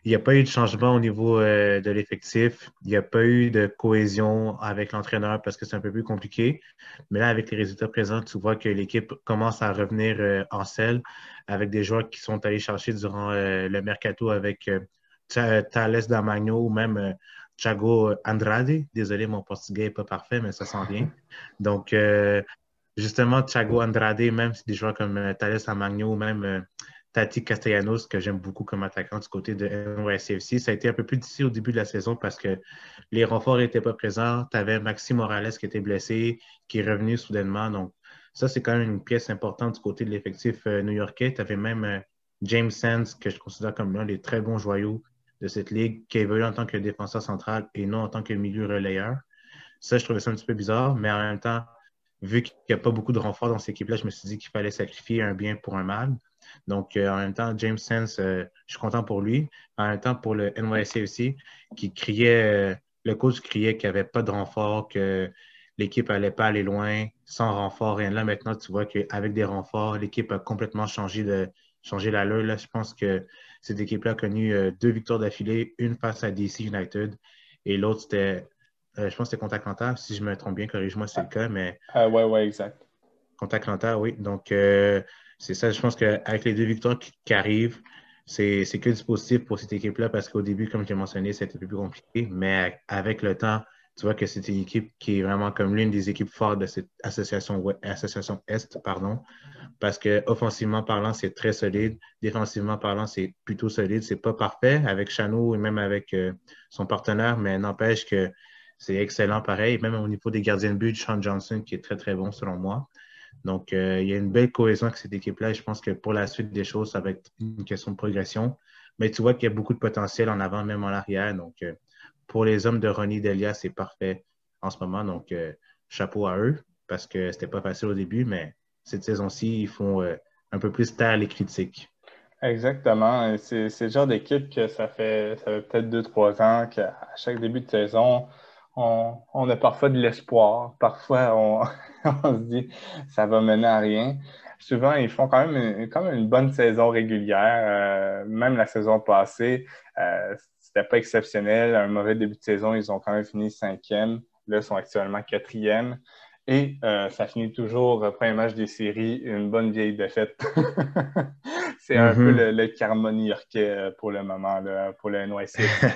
il n'y a pas eu de changement au niveau de l'effectif. Il n'y a pas eu de cohésion avec l'entraîneur parce que c'est un peu plus compliqué. Mais là, avec les résultats présents, tu vois que l'équipe commence à revenir en selle avec des joueurs qui sont allés chercher durant le mercato avec Thales Damagno ou même Thiago Andrade. Désolé, mon portugais n'est pas parfait, mais ça s'en vient. Donc, justement, Thiago Andrade, même si des joueurs comme Thales Damagno ou même Tati Castellanos, que j'aime beaucoup comme attaquant du côté de NYCFC. Ça a été un peu plus difficile au début de la saison parce que les renforts n'étaient pas présents. Tu avais Maxime Morales qui était blessé, qui est revenu soudainement. Donc, ça, c'est quand même une pièce importante du côté de l'effectif new-yorkais. Tu avais même James Sands, que je considère comme l'un des très bons joyaux de cette ligue, qui évolue en tant que défenseur central et non en tant que milieu relayeur. Ça, je trouvais ça un petit peu bizarre, mais en même temps, vu qu'il n'y a pas beaucoup de renforts dans cette équipe-là, je me suis dit qu'il fallait sacrifier un bien pour un mal. Donc, en même temps, James Sands, je suis content pour lui. En même temps, pour le NYC aussi, le coach criait qu'il n'y avait pas de renfort, que l'équipe n'allait pas aller loin, sans renfort. Et là, maintenant, tu vois qu'avec des renforts, l'équipe a complètement changé l'allure. Là, je pense que cette équipe-là a connu 2 victoires d'affilée, une face à DC United et l'autre, je pense que c'était contre Atlanta. Si je me trompe bien, corrige-moi si c'est le cas, mais Ouais, exact. contre Atlanta, oui. Donc, c'est ça. Je pense qu'avec les 2 victoires qui arrivent, c'est que du positif pour cette équipe-là parce qu'au début, comme j'ai mentionné, c'était un peu plus compliqué. Mais avec le temps, Tu vois que c'est une équipe qui est vraiment comme l'une des équipes fortes de cette association Est, pardon, parce que offensivement parlant, c'est très solide. Défensivement parlant, c'est plutôt solide. C'est pas parfait avec Chano et même avec son partenaire, mais n'empêche que c'est excellent pareil. Même au niveau des gardiens de but, Sean Johnson, qui est très, très bon selon moi. Donc, il y a une belle cohésion avec cette équipe-là et je pense que pour la suite des choses, ça va être une question de progression. Mais tu vois qu'il y a beaucoup de potentiel en avant, même en arrière. Donc, pour les hommes de Ronnie Delia, c'est parfait en ce moment. Donc, chapeau à eux parce que c'était pas facile au début, mais cette saison-ci, ils font un peu plus taire les critiques. Exactement. Et c'est le genre d'équipe que ça fait peut-être 2, 3 ans qu'à chaque début de saison, on a parfois de l'espoir. Parfois, on se dit ça va mener à rien. Souvent, ils font quand même une bonne saison régulière. Même la saison passée, c'était pas exceptionnel. Un mauvais début de saison, ils ont quand même fini 5e. Là, ils sont actuellement 4e. Et ça finit toujours, premier match des séries, une bonne vieille défaite. C'est un peu Mhm. le karma new-yorkais pour le moment, là, pour le NYCFC.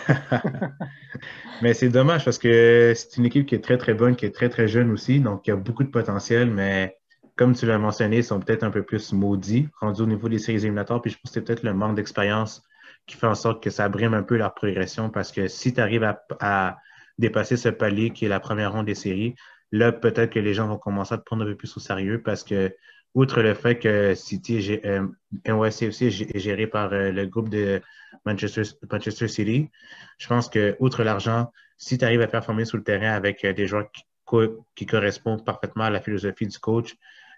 Mais c'est dommage parce que c'est une équipe qui est très, très bonne, qui est très, très jeune aussi. Donc, il y a beaucoup de potentiel, mais comme tu l'as mentionné, ils sont peut-être un peu plus maudits, rendus au niveau des séries éliminatoires. Puis je pense que c'est peut-être le manque d'expérience qui fait en sorte que ça brime un peu leur progression parce que si tu arrives à dépasser ce palier qui est la première ronde des séries, là, peut-être que les gens vont commencer à te prendre un peu plus au sérieux parce que, outre le fait que NYCFC est géré par le groupe de Manchester City, je pense que, outre l'argent, si tu arrives à performer sur le terrain avec des joueurs qui correspondent parfaitement à la philosophie du coach,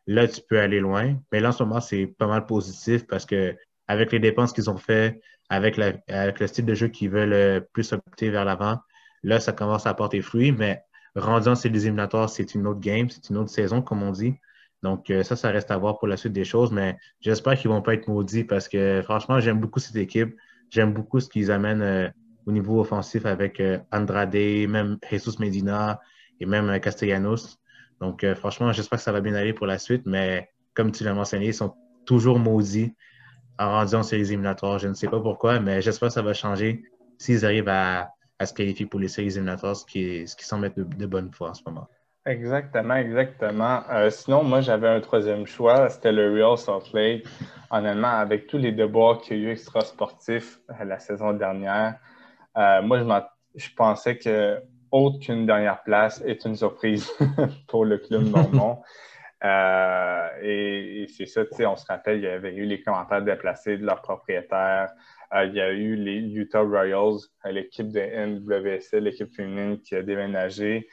là, tu peux aller loin. Mais là, en ce moment, c'est pas mal positif parce que avec les dépenses qu'ils ont fait, avec le style de jeu qu'ils veulent plus opter vers l'avant, là, ça commence à porter fruit. Mais rendu en séries éliminatoires, c'est une autre game, c'est une autre saison, comme on dit. Donc, ça reste à voir pour la suite des choses. Mais j'espère qu'ils vont pas être maudits parce que, franchement, j'aime beaucoup cette équipe. J'aime beaucoup ce qu'ils amènent au niveau offensif avec Andrade, même Jesus Medina et même Castellanos. Donc, franchement, j'espère que ça va bien aller pour la suite, mais comme tu l'as mentionné, ils sont toujours maudits en rendu en séries éliminatoires. Je ne sais pas pourquoi, mais j'espère que ça va changer s'ils arrivent à se qualifier pour les séries éliminatoires, ce qui semble être de bonne foi en ce moment. Exactement, exactement. Sinon, moi, j'avais un troisième choix, c'était le Real Salt Lake. Honnêtement, avec tous les déboires qu'il y a eu extra-sportifs la saison dernière, moi, je pensais que autre qu'une dernière place est une surprise pour le club Normand. Et c'est ça, tu sais, on se rappelle, il y avait eu les commentaires déplacés de leurs propriétaires. Il y a eu les Utah Royals, l'équipe de NWSL, l'équipe féminine qui a déménagé.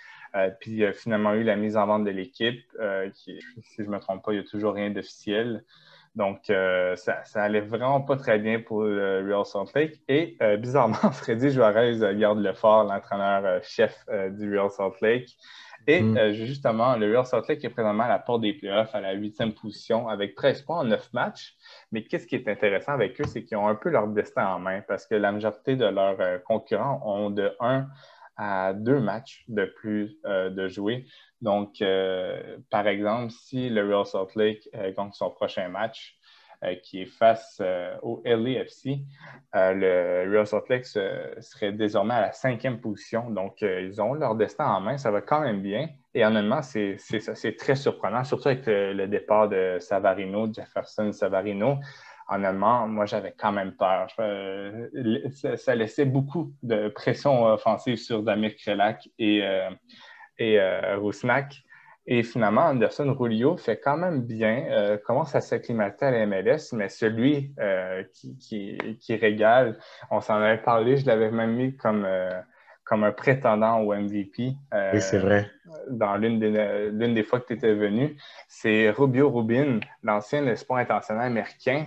Puis il y a finalement eu la mise en vente de l'équipe, qui, si je ne me trompe pas, il n'y a toujours rien d'officiel. Donc, ça allait vraiment pas très bien pour le Real Salt Lake. Et bizarrement, Freddy Juarez garde le fort, l'entraîneur-chef du Real Salt Lake. Et Mm. justement, le Real Salt Lake est présentement à la porte des playoffs, à la 8e position, avec 13 points en 9 matchs. Mais qu'est-ce qui est intéressant avec eux, c'est qu'ils ont un peu leur destin en main parce que la majorité de leurs concurrents ont de 1 à 2 matchs de plus de jouer. Donc, par exemple, si le Real Salt Lake gagne son prochain match, qui est face au LAFC, le Real Salt Lake serait désormais à la 5e position. Donc, ils ont leur destin en main. Ça va quand même bien. Et honnêtement, c'est très surprenant, surtout avec le départ de Savarino, Jefferson Savarino. Honnêtement, moi, j'avais quand même peur. Ça laissait beaucoup de pression offensive sur Damir Krelak et Rusnak. Et finalement, Anderson Rulio fait quand même bien, commence à s'acclimater à la MLS, mais celui qui régale, on s'en avait parlé, je l'avais même mis comme un prétendant au MVP Oui, c'est vrai. dans l'une des fois que tu étais venu, c'est Rubio Rubin, l'ancien espoir international américain,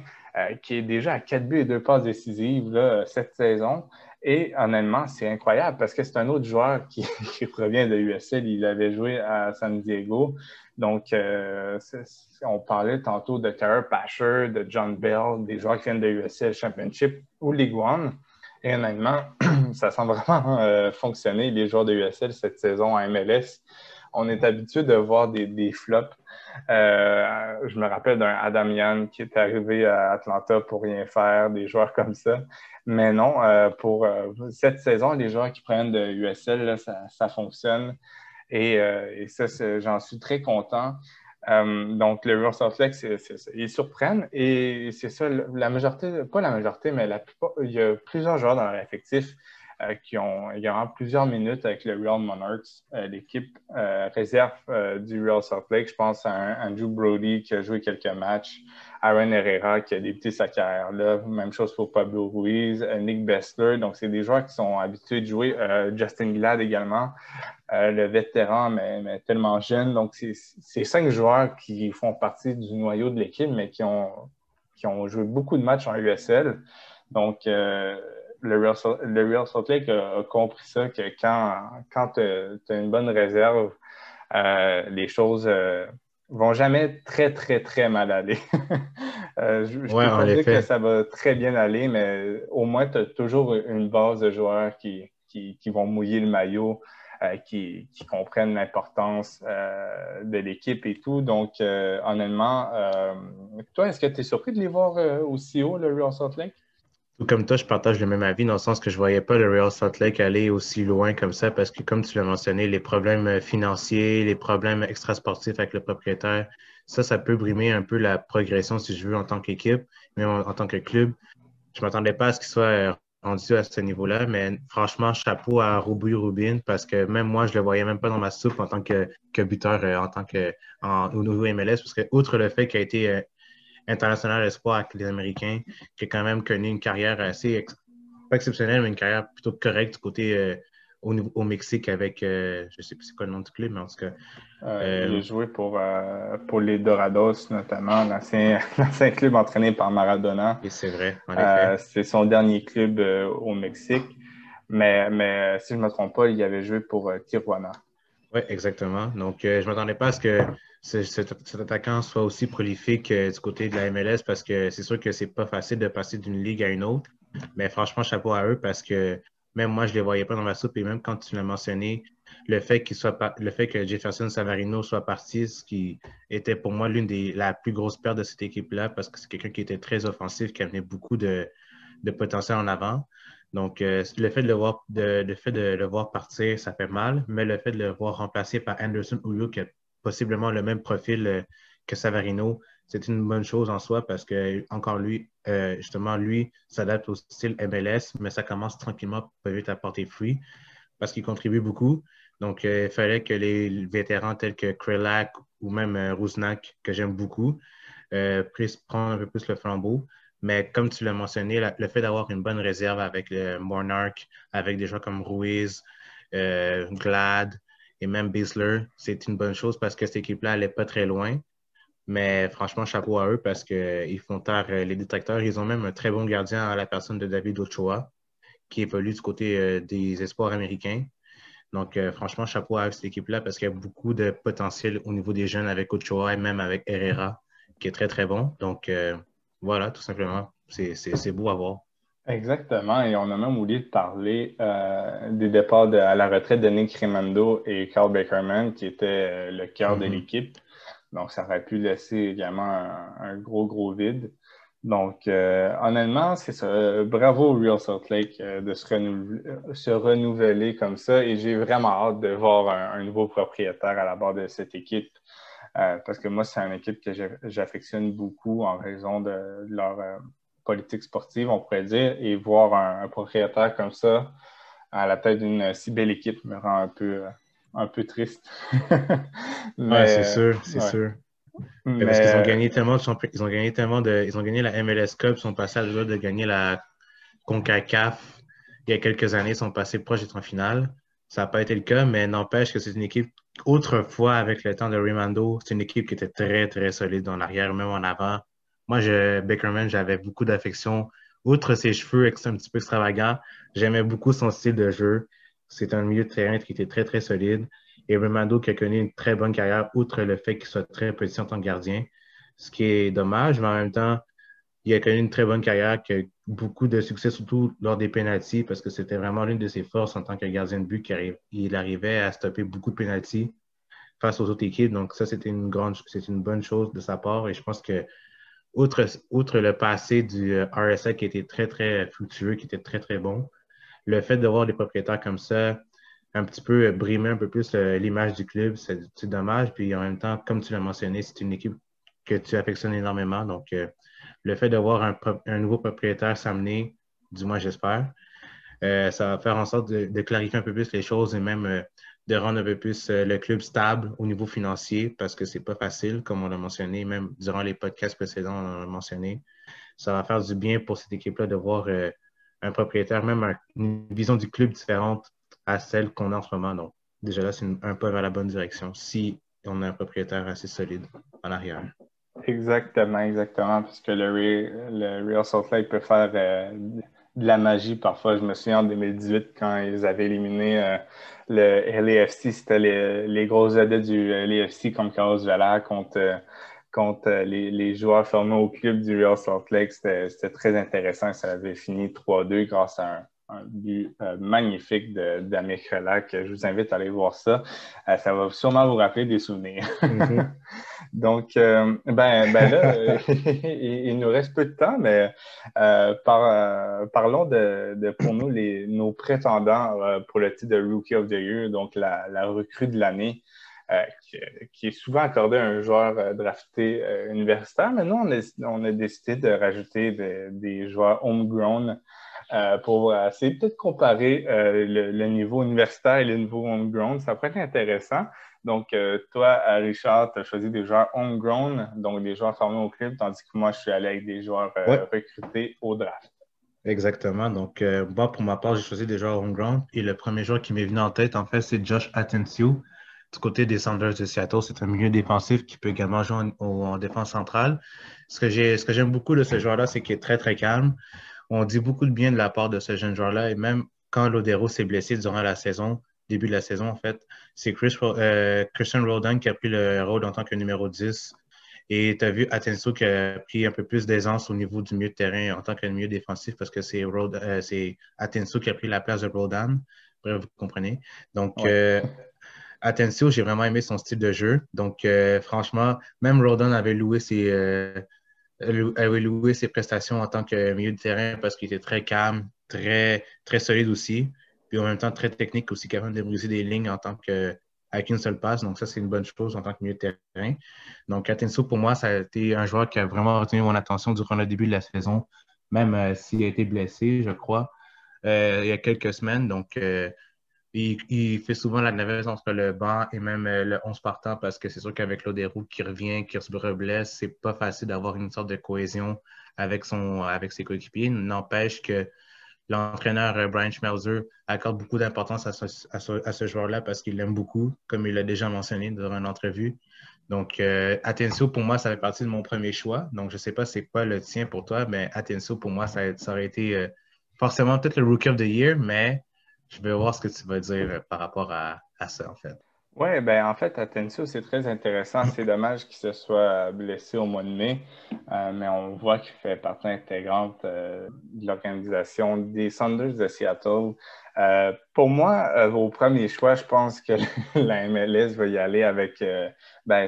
qui est déjà à 4 buts et 2 passes décisives là, cette saison. Et honnêtement, c'est incroyable parce que c'est un autre joueur qui provient de USL. Il avait joué à San Diego. Donc, on parlait tantôt de Tara Pasher, de John Bell, des joueurs qui viennent de USL Championship ou League One. Et honnêtement, ça semble vraiment fonctionner, les joueurs de USL cette saison en MLS. on est habitué de voir des flops. Je me rappelle d'un Adam Young qui est arrivé à Atlanta pour rien faire, des joueurs comme ça. Mais non, pour cette saison, les joueurs qui prennent de USL, là, ça fonctionne. Et ça, j'en suis très content. Donc, le Real Salt Lake, ils surprennent. Et c'est ça, la majorité, pas la majorité, mais la plupart, il y a plusieurs joueurs dans l'effectif qui ont également plusieurs minutes avec le Real Monarchs, l'équipe réserve du Real Salt Lake. Je pense à Andrew Brody qui a joué quelques matchs, Aaron Herrera qui a débuté sa carrière là. Même chose pour Pablo Ruiz, Nick Bessler. Donc, c'est des joueurs qui sont habitués de jouer. Justin Glad également. Le vétéran, mais tellement jeune. Donc, c'est 5 joueurs qui font partie du noyau de l'équipe, mais qui ont joué beaucoup de matchs en USL. Donc, le Real Salt Lake a compris ça, que quand tu as une bonne réserve, les choses vont jamais très, très, très mal aller. Je ne peux pas dire que ça va très bien aller, mais au moins, tu as toujours une base de joueurs qui vont mouiller le maillot, qui comprennent l'importance de l'équipe et tout. Donc, honnêtement, toi, est-ce que tu es surpris de les voir aussi haut, le Real Salt Lake? Tout comme toi, je partage le même avis dans le sens que je ne voyais pas le Real Salt Lake aller aussi loin comme ça parce que, comme tu l'as mentionné, les problèmes financiers, les problèmes extrasportifs avec le propriétaire, ça peut brimer un peu la progression, si je veux, en tant qu'équipe, même en tant que club. Je ne m'attendais pas à ce qu'il soit rendu à ce niveau-là, mais franchement, chapeau à Ruby Rubin parce que même moi, je ne le voyais même pas dans ma soupe en tant que buteur, au niveau MLS, parce que, outre le fait qu'il a été international espoir avec les Américains, qui a quand même connu une carrière assez, pas exceptionnelle, mais une carrière plutôt correcte du côté au Mexique avec, je ne sais plus c'est quoi le nom du club, mais en tout cas. Il a joué pour les Dorados, notamment, l'ancien club entraîné par Maradona. Et c'est vrai, en effet. C'est son dernier club au Mexique. Mais si je ne me trompe pas, il avait joué pour Tijuana. Oui, exactement. Donc, je ne m'attendais pas à ce que cet attaquant soit aussi prolifique du côté de la MLS parce que c'est sûr que c'est pas facile de passer d'une ligue à une autre. Mais franchement, chapeau à eux parce que même moi, je ne les voyais pas dans ma soupe. Et même quand tu l'as mentionné, le fait que Jefferson Savarino soit parti, ce qui était pour moi la plus grosse perte de cette équipe-là parce que c'est quelqu'un qui était très offensif, qui amenait beaucoup de potentiel en avant. Donc, le fait de le voir partir, ça fait mal, mais le fait de le voir remplacé par Anderson Ullo, qui a possiblement le même profil que Savarino, c'est une bonne chose en soi parce que, encore justement, lui s'adapte au style MLS, mais ça commence tranquillement pas vite à porter fruit parce qu'il contribue beaucoup. Donc, il fallait que les vétérans tels que Krelak ou même Rusnak, que j'aime beaucoup, puissent prendre un peu plus le flambeau. Mais comme tu l'as mentionné, le fait d'avoir une bonne réserve avec le Monarch, avec des joueurs comme Ruiz, Glad et même Bisler, c'est une bonne chose parce que cette équipe-là n'allait pas très loin. Mais franchement, chapeau à eux parce qu'ils font taire les détracteurs. Ils ont même un très bon gardien à la personne de David Ochoa, qui évolue du côté des espoirs américains. Donc, franchement, chapeau à cette équipe-là parce qu'il y a beaucoup de potentiel au niveau des jeunes avec Ochoa et même avec Herrera, qui est très, très bon. Donc, voilà, tout simplement. C'est beau à voir. Exactement. Et on a même oublié de parler des départs à la retraite de Nick Rimando et Carl Bakerman, qui étaient le cœur de l'équipe. Donc, ça aurait pu laisser également un gros, gros vide. Donc, honnêtement, c'est ça. Bravo au Real Salt Lake de se renouveler comme ça. Et j'ai vraiment hâte de voir un nouveau propriétaire à la barre de cette équipe. Parce que moi, c'est une équipe que j'affectionne beaucoup en raison de leur politique sportive, on pourrait dire. Et voir un propriétaire comme ça à la tête d'une si belle équipe me rend un peu triste. Ouais, c'est sûr, c'est ouais. sûr. Parce qu'ils ont Mais gagné tellement de ils ont gagné la MLS Cup, ils sont passés à l'heure de gagner la CONCACAF. Il y a quelques années, ils sont passés proches d'être en finale. Ça n'a pas été le cas, mais n'empêche que c'est une équipe, autrefois, avec le temps de Rimando, c'est une équipe qui était très, très solide en arrière, même en avant. Moi, Beckerman, j'avais beaucoup d'affection. Outre ses cheveux un petit peu extravagants, j'aimais beaucoup son style de jeu. C'est un milieu de terrain qui était très, très solide. Et Rimando qui a connu une très bonne carrière, outre le fait qu'il soit très petit en tant que gardien. Ce qui est dommage, mais en même temps, il a connu une très bonne carrière, qui a eu beaucoup de succès, surtout lors des pénaltys, parce que c'était vraiment l'une de ses forces en tant que gardien de but. Il arrivait à stopper beaucoup de pénaltys. face aux autres équipes. Donc, ça, c'est une bonne chose de sa part. Et je pense que, outre le passé du RSA qui était très, très fructueux, qui était très, très bon, le fait de voir des propriétaires comme ça, un petit peu brimer un peu plus l'image du club, c'est dommage. Puis en même temps, comme tu l'as mentionné, c'est une équipe que tu affectionnes énormément. Donc, le fait de voir un nouveau propriétaire s'amener, du moins j'espère, ça va faire en sorte de clarifier un peu plus les choses et même de rendre un peu plus le club stable au niveau financier parce que c'est pas facile, comme on l'a mentionné, même durant les podcasts précédents, on l'a mentionné. Ça va faire du bien pour cette équipe-là de voir un propriétaire, même une vision du club différente à celle qu'on a en ce moment. Donc, déjà là, c'est un pas vers la bonne direction si on a un propriétaire assez solide en arrière. Exactement, exactement, parce que le Real Salt Lake peut faire de la magie parfois. Je me souviens en 2018, quand ils avaient éliminé le LAFC, c'était les grosses vedettes du LAFC comme Carlos Vela contre les joueurs formés au club du Real Salt Lake. C'était très intéressant. Ça avait fini 3-2 grâce à un but magnifique d'Amir Krelak. Je vous invite à aller voir ça. Ça va sûrement vous rappeler des souvenirs. Mm-hmm. Donc, ben là, il nous reste peu de temps, mais parlons pour nous nos prétendants pour le titre de Rookie of the Year, donc la recrue de l'année, qui est souvent accordée à un joueur drafté universitaire. Mais nous, on a décidé de rajouter des joueurs homegrown pour essayer peut-être comparer le niveau universitaire et le niveau homegrown. Ça pourrait être intéressant. Donc, toi, Richard, tu as choisi des joueurs homegrown, donc des joueurs formés au club, tandis que moi, je suis allé avec des joueurs Ouais. recrutés au draft. Exactement. Donc, moi, pour ma part, j'ai choisi des joueurs homegrown. Et le premier joueur qui m'est venu en tête, en fait, c'est Josh Atencio, du côté des Sounders de Seattle. C'est un milieu défensif qui peut également jouer en défense centrale. Ce que j'aime beaucoup de ce joueur-là, c'est qu'il est très, très calme. On dit beaucoup de bien de la part de ce jeune joueur-là. Et même quand Lodero s'est blessé durant la saison, début de la saison, en fait, c'est Christian Roldan qui a pris le rôle en tant que numéro 10. Et tu as vu Atenso qui a pris un peu plus d'aisance au niveau du milieu de terrain en tant que milieu défensif parce que c'est Atenso qui a pris la place de Roldan. Bref, vous comprenez. Donc, Ouais. Atencio, j'ai vraiment aimé son style de jeu. Donc, franchement, même Roldan avait loué ses prestations en tant que milieu de terrain parce qu'il était très calme, très, très solide aussi. Puis en même temps, très technique aussi, capable de briser des lignes avec une seule passe. Donc, ça, c'est une bonne chose en tant que milieu de terrain. Donc, Atenso, pour moi, ça a été un joueur qui a vraiment retenu mon attention durant le début de la saison, même s'il a été blessé, je crois, il y a quelques semaines. Donc, il fait souvent la navette entre le banc et même le 11 partant parce que c'est sûr qu'avec Lodero qui revient, qui se reblesse, c'est pas facile d'avoir une sorte de cohésion avec ses coéquipiers. N'empêche que l'entraîneur Brian Schmelzer accorde beaucoup d'importance à ce joueur-là parce qu'il l'aime beaucoup, comme il l'a déjà mentionné dans une entrevue. Donc, Atencio, pour moi, ça fait partie de mon premier choix. Donc, je ne sais pas c'est quoi le tien pour toi, mais Atencio, pour moi, ça aurait été forcément peut-être le Rookie of the Year, mais je vais voir ce que tu vas dire par rapport à ça, en fait. Oui, ben en fait, Atencio, c'est très intéressant. C'est dommage qu'il se soit blessé au mois de mai, mais on voit qu'il fait partie intégrante de l'organisation des Sounders de Seattle. Pour moi, au premier choix, je pense que la MLS va y aller avec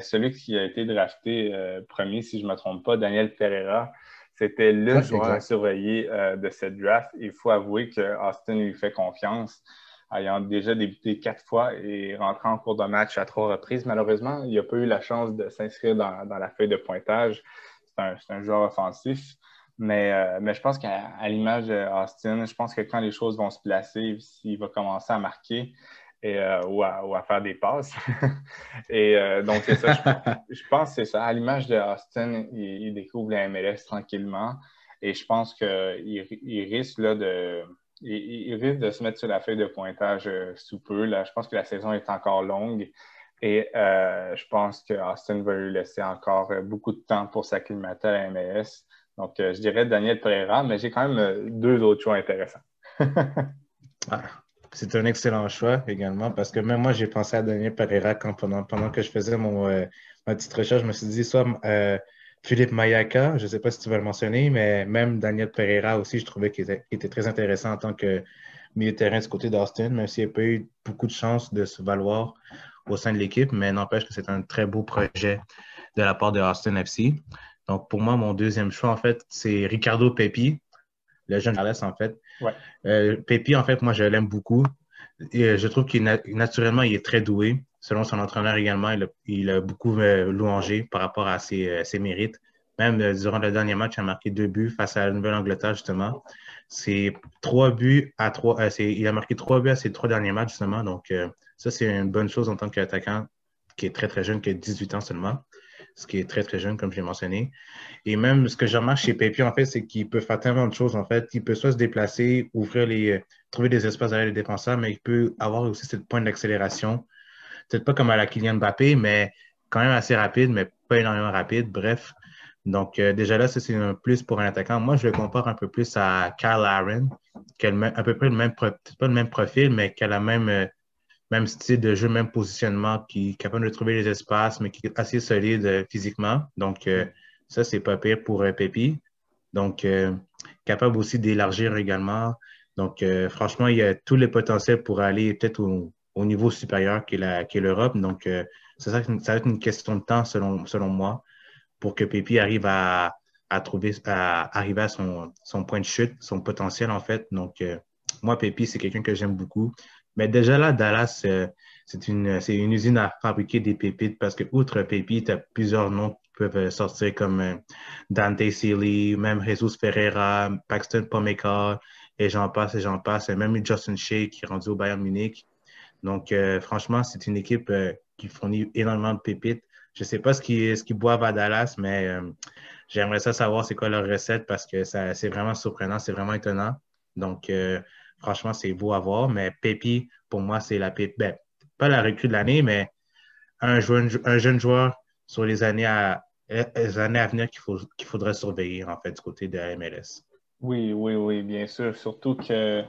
celui qui a été drafté premier, si je ne me trompe pas, Daniel Pereira. C'était le Oui, joueur à exact. surveiller de cette draft. Il faut avouer que Austin lui fait confiance, ayant déjà débuté 4 fois et rentré en cours de match à 3 reprises. Malheureusement, il n'a pas eu la chance de s'inscrire dans la feuille de pointage. C'est un joueur offensif. Mais je pense qu'à l'image d'Austin, je pense que quand les choses vont se placer, il va commencer à marquer ou à faire des passes. Et donc, c'est ça. Je pense que c'est ça. À l'image d'Austin, il découvre la MLS tranquillement. Et je pense qu'il risque là, il risque de se mettre sur la feuille de pointage sous peu. Là. Je pense que la saison est encore longue et je pense que Austin va lui laisser encore beaucoup de temps pour s'acclimater à la MLS. Donc, je dirais Daniel Pereira, mais j'ai quand même deux autres choix intéressants. Ah, c'est un excellent choix également parce que même moi, j'ai pensé à Daniel Pereira pendant que je faisais ma petite recherche. Je me suis dit soit Philippe Mayaka, je ne sais pas si tu vas le mentionner, mais même Daniel Pereira aussi, je trouvais qu'il était très intéressant en tant que milieu de terrain du côté d'Austin, même s'il n'a pas eu beaucoup de chance de se valoir au sein de l'équipe, mais n'empêche que c'est un très beau projet de la part de Austin FC. Donc, pour moi, mon deuxième choix, en fait, c'est Ricardo Pepi, le jeune Charles, en fait. Ouais. Pepi, en fait, moi, je l'aime beaucoup. Et, je trouve qu'il naturellement, il est très doué. Selon son entraîneur également, il a beaucoup louangé par rapport à ses mérites. Même durant le dernier match, il a marqué 2 buts face à la Nouvelle-Angleterre, justement. C'est 3 buts à 3. Il a marqué 3 buts à ses 3 derniers matchs, justement. Donc, ça, c'est une bonne chose en tant qu'attaquant qui est très, très jeune, qui a 18 ans seulement, ce qui est très, très jeune, comme j'ai mentionné. Et même ce que je remarque chez Pépi, en fait, c'est qu'il peut faire tellement de choses, en fait. Il peut soit se déplacer, trouver des espaces derrière les défenseurs, mais il peut avoir aussi cette pointe d'accélération. Peut-être pas comme à la Kylian Mbappé, mais quand même assez rapide, mais pas énormément rapide. Bref. Donc, déjà là, ça, c'est un plus pour un attaquant. Moi, je le compare un peu plus à Kyle Aaron, qui a à peu près le même, peut-être pas le même profil, mais qui a la même style de jeu, même positionnement, qui est capable de trouver les espaces, mais qui est assez solide physiquement. Donc, ça, c'est pas pire pour Pépi. Donc, capable aussi d'élargir également. Donc, franchement, il y a tous les potentiels pour aller peut-être au niveau supérieur qui est l'Europe. Donc, ça va être une question de temps, selon moi, pour que Pépi arrive arriver à son point de chute, son potentiel, en fait. Donc, moi, Pépi, c'est quelqu'un que j'aime beaucoup. Mais déjà là, Dallas, c'est une usine à fabriquer des pépites parce que, outre Pépi, tu as plusieurs noms qui peuvent sortir comme Dante Sealy, même Jesus Ferreira, Paxton Pomeka, et j'en passe. Et même Justin Shea qui est rendu au Bayern Munich. Donc, franchement, c'est une équipe qui fournit énormément de pépites. Je ne sais pas ce qu'ils boivent à Dallas, mais j'aimerais ça savoir c'est quoi leur recette parce que c'est vraiment surprenant, c'est vraiment étonnant. Donc, franchement, c'est beau à voir. Mais Pépi, pour moi, c'est la pépite. Ben, pas la recrue de l'année, mais un jeune joueur sur les années à venir qu'il faudrait surveiller, en fait, du côté de la MLS. Oui, oui, oui, bien sûr. Surtout que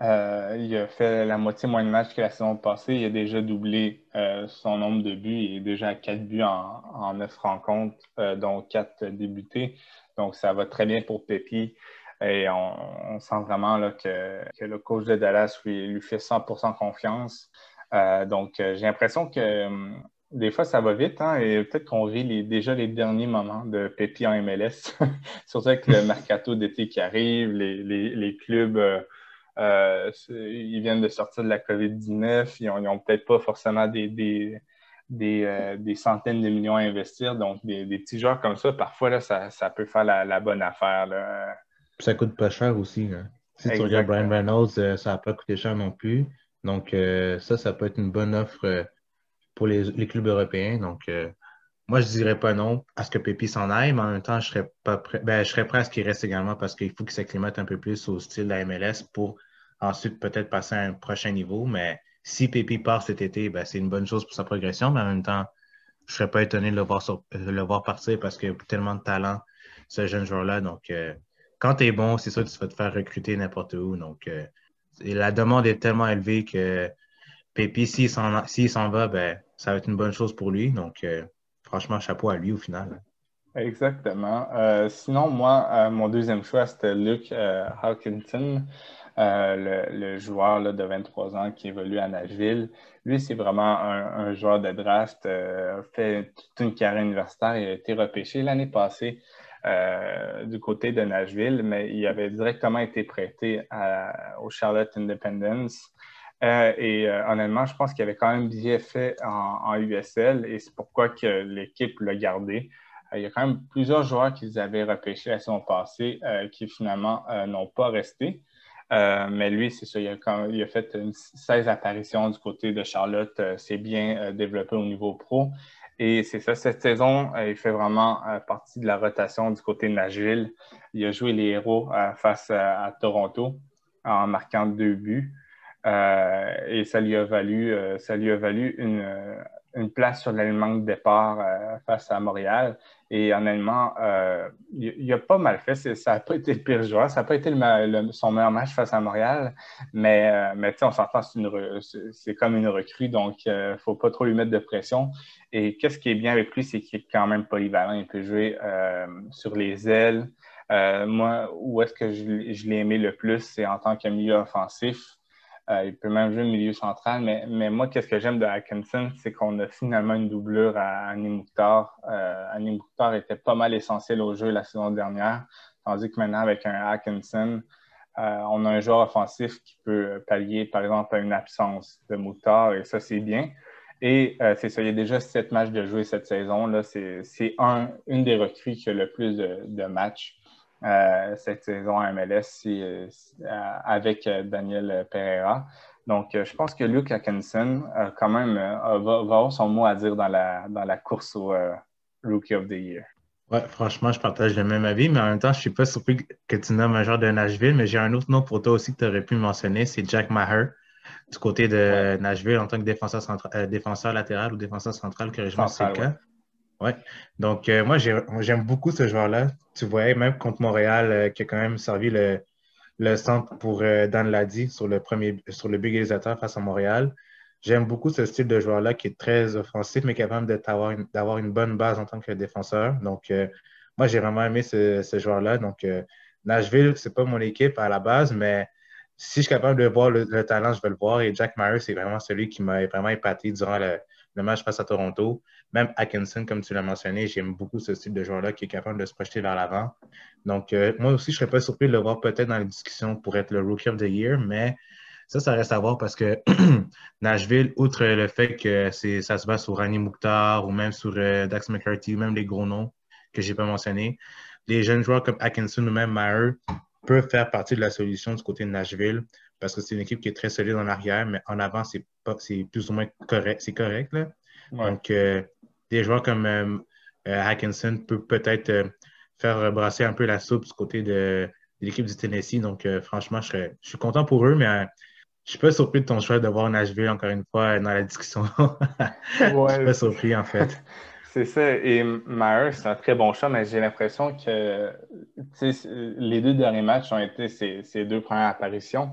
il a fait la moitié moins de matchs que la saison passée. Il a déjà doublé son nombre de buts. Il est déjà à 4 buts en 9 rencontres, dont 4 débutés. Donc, ça va très bien pour Pepi. Et on sent vraiment là, que le coach de Dallas lui fait 100% confiance. J'ai l'impression que des fois, ça va vite, hein, et peut-être qu'on vit déjà les derniers moments de Pepi en MLS. Surtout avec le mercato d'été qui arrive, les clubs. Ils viennent de sortir de la COVID-19. Ils n'ont peut-être pas forcément des centaines de millions à investir. Donc, des petits joueurs comme ça, parfois, là, ça peut faire la bonne affaire, là. Puis ça coûte pas cher aussi, hein. Si tu regardes Brian Exactement. Reynolds, ça n'a pas coûté cher non plus. Donc, ça peut être une bonne offre pour les clubs européens. Donc, moi, je dirais pas non à ce que Pépi s'en aille, mais en même temps, je serais pas prêt. Ben, je serais prêt à ce qu'il reste également parce qu'il faut qu'il s'acclimate un peu plus au style de la MLS pour ensuite peut-être passer à un prochain niveau. Mais si Pépi part cet été, ben, c'est une bonne chose pour sa progression, mais en même temps, je serais pas étonné de le voir partir parce qu'il y a tellement de talent, ce jeune joueur-là. Donc, quand tu es bon, c'est sûr que tu vas te faire recruter n'importe où. Donc, et la demande est tellement élevée que Pépi, s'il s'en va, ben, ça va être une bonne chose pour lui. Donc, franchement, chapeau à lui au final. Exactement. Sinon, moi, mon deuxième choix, c'était Luke Hawkinson, le joueur là, de 23 ans qui évolue à Nashville. Lui, c'est vraiment un joueur de draft, fait toute une carrière universitaire. Il a été repêché l'année passée du côté de Nashville, mais il avait directement été prêté au Charlotte Independence. Honnêtement, je pense qu'il avait quand même bien fait en USL et c'est pourquoi que l'équipe l'a gardé. Il y a quand même plusieurs joueurs qu'ils avaient repêchés la saison passée qui finalement n'ont pas resté. Mais lui, c'est ça, il a fait 16 apparitions du côté de Charlotte, s'est bien développé au niveau pro. Et c'est ça, cette saison, il fait vraiment partie de la rotation du côté de Nashville. Il a joué les héros face à Toronto en marquant 2 buts. Et ça lui a valu une place sur l'alignement de départ face à Montréal. Et honnêtement, il a pas mal fait. Ça n'a pas été le pire joueur. Ça n'a pas été son meilleur match face à Montréal. Mais on s'entend, c'est comme une recrue. Donc, il ne faut pas trop lui mettre de pression. Et qu'est-ce qui est bien avec lui, c'est qu'il est quand même polyvalent. Il peut jouer sur les ailes. Moi, où est-ce que je l'ai aimé le plus, c'est en tant que milieu offensif. Il peut même jouer milieu central, mais moi, qu'est-ce que j'aime de Atkinson, c'est qu'on a finalement une doublure à Annie Mouktar. Annie Mouktar était pas mal essentiel au jeu la saison dernière, tandis que maintenant, avec un Atkinson, on a un joueur offensif qui peut pallier, par exemple, à une absence de Mouktar, et ça, c'est bien. Et c'est ça, il y a déjà 7 matchs de jouer cette saison. Là, c'est une des recrues qui a le plus de matchs cette saison à MLS avec Daniel Pereira. Donc, je pense que Luke Atkinson, quand même, va avoir son mot à dire dans la course au Rookie of the Year. Ouais, franchement, je partage le même avis, mais en même temps, je suis pas surpris que tu nommes un joueur de Nashville, mais j'ai un autre nom pour toi aussi que tu aurais pu mentionner, c'est Jack Maher, du côté Ouais, de Nashville en tant que défenseur latéral ou défenseur central, corrige-moi si c'est le central, ouais. cas. Ouais. Donc, moi, j'aime beaucoup ce joueur-là. Tu voyais, même contre Montréal, qui a quand même servi le centre pour Dan Ladi sur le but égalisateur face à Montréal. J'aime beaucoup ce style de joueur-là qui est très offensif, mais capable d'avoir une bonne base en tant que défenseur. Donc, moi, j'ai vraiment aimé ce joueur-là. Donc, Nashville, c'est pas mon équipe à la base, mais si je suis capable de voir le talent, je vais le voir. Et Jack Myers, c'est vraiment celui qui m'a vraiment épaté durant le match face à Toronto. Même Atkinson, comme tu l'as mentionné, j'aime beaucoup ce style de joueur-là qui est capable de se projeter vers l'avant. Donc, moi aussi, je ne serais pas surpris de le voir peut-être dans les discussions pour être le Rookie of the Year, mais ça reste à voir parce que Nashville, outre le fait que ça se base sur Rani Mukhtar ou même sur Dax McCarthy, même les gros noms que je n'ai pas mentionnés, les jeunes joueurs comme Atkinson ou même Maher peuvent faire partie de la solution du côté de Nashville parce que c'est une équipe qui est très solide en arrière, mais en avant, c'est plus ou moins correct. C'est correct, là. Ouais. Donc, des joueurs comme Atkinson peuvent peut-être faire brasser un peu la soupe du côté de l'équipe du Tennessee. Donc, franchement, je suis content pour eux, mais je suis pas surpris de ton choix de voir Nashville encore une fois dans la discussion. Je suis Ouais, pas surpris, en fait. c'est ça. Et Maher, c'est un très bon choix, mais j'ai l'impression que les 2 derniers matchs ont été ses 2 premières apparitions.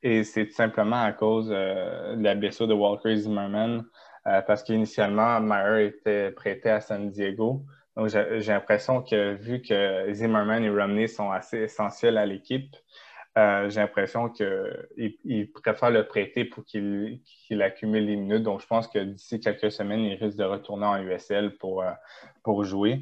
Et c'est tout simplement à cause de la blessure de Walker Zimmerman, parce qu'initialement, Maher était prêté à San Diego. Donc, j'ai l'impression que vu que Zimmerman et Romney sont assez essentiels à l'équipe, j'ai l'impression qu'il préfère le prêter pour qu'il accumule les minutes. Donc, je pense que d'ici quelques semaines, il risque de retourner en USL pour jouer.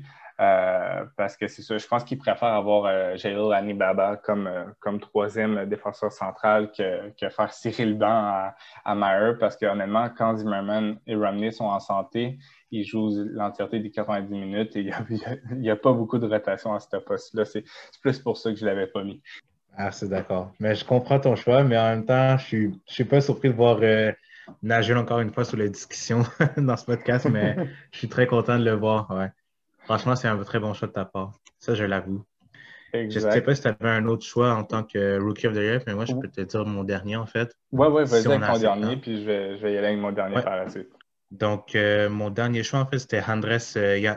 Parce que c'est ça, je pense qu'il préfère avoir Jail Anibaba comme troisième défenseur central que faire Cyril Ban à Maher. Parce que honnêtement, quand Zimmerman et Romney sont en santé, ils jouent l'entièreté des 90 minutes et il n'y a pas beaucoup de rotation à ce poste-là. C'est plus pour ça que je ne l'avais pas mis. Ah, c'est d'accord. Mais je comprends ton choix, mais en même temps, je suis pas surpris de voir Nagel encore une fois sur les discussions dans ce podcast, mais je suis très content de le voir. Ouais. Franchement, c'est un très bon choix de ta part. Ça, je l'avoue. Je ne sais Exact. pas si tu avais un autre choix en tant que Rookie of the Year, mais moi, je peux te dire mon dernier, en fait, Ouais, ouais, si vas-y on avec a ton assez de dernier, temps. puis je vais y aller avec mon dernier Ouais. par la suite. Donc, mon dernier choix, en fait, c'était Andres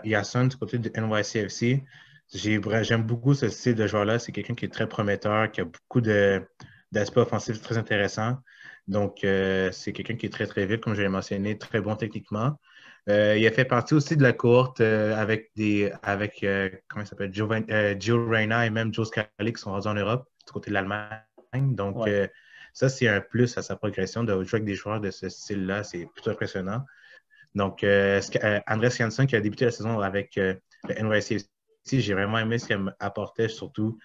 Yasson du côté du NYCFC. J'aime beaucoup ce style de joueur-là. C'est quelqu'un qui est très prometteur, qui a beaucoup d'aspects offensifs très intéressants. Donc, c'est quelqu'un qui est très, très vite, comme je l'ai mentionné, très bon techniquement. Il a fait partie aussi de la cohorte comment il s'appelle, Gio Reyna et même Joe Scally qui sont rendus en Europe, du côté de l'Allemagne. Donc, Ouais. ça, c'est un plus à sa progression de jouer avec des joueurs de ce style-là. C'est plutôt impressionnant. Donc, Andrés Janssen qui a débuté la saison avec le NYCFC, j'ai vraiment aimé ce qu'elle apportait, surtout.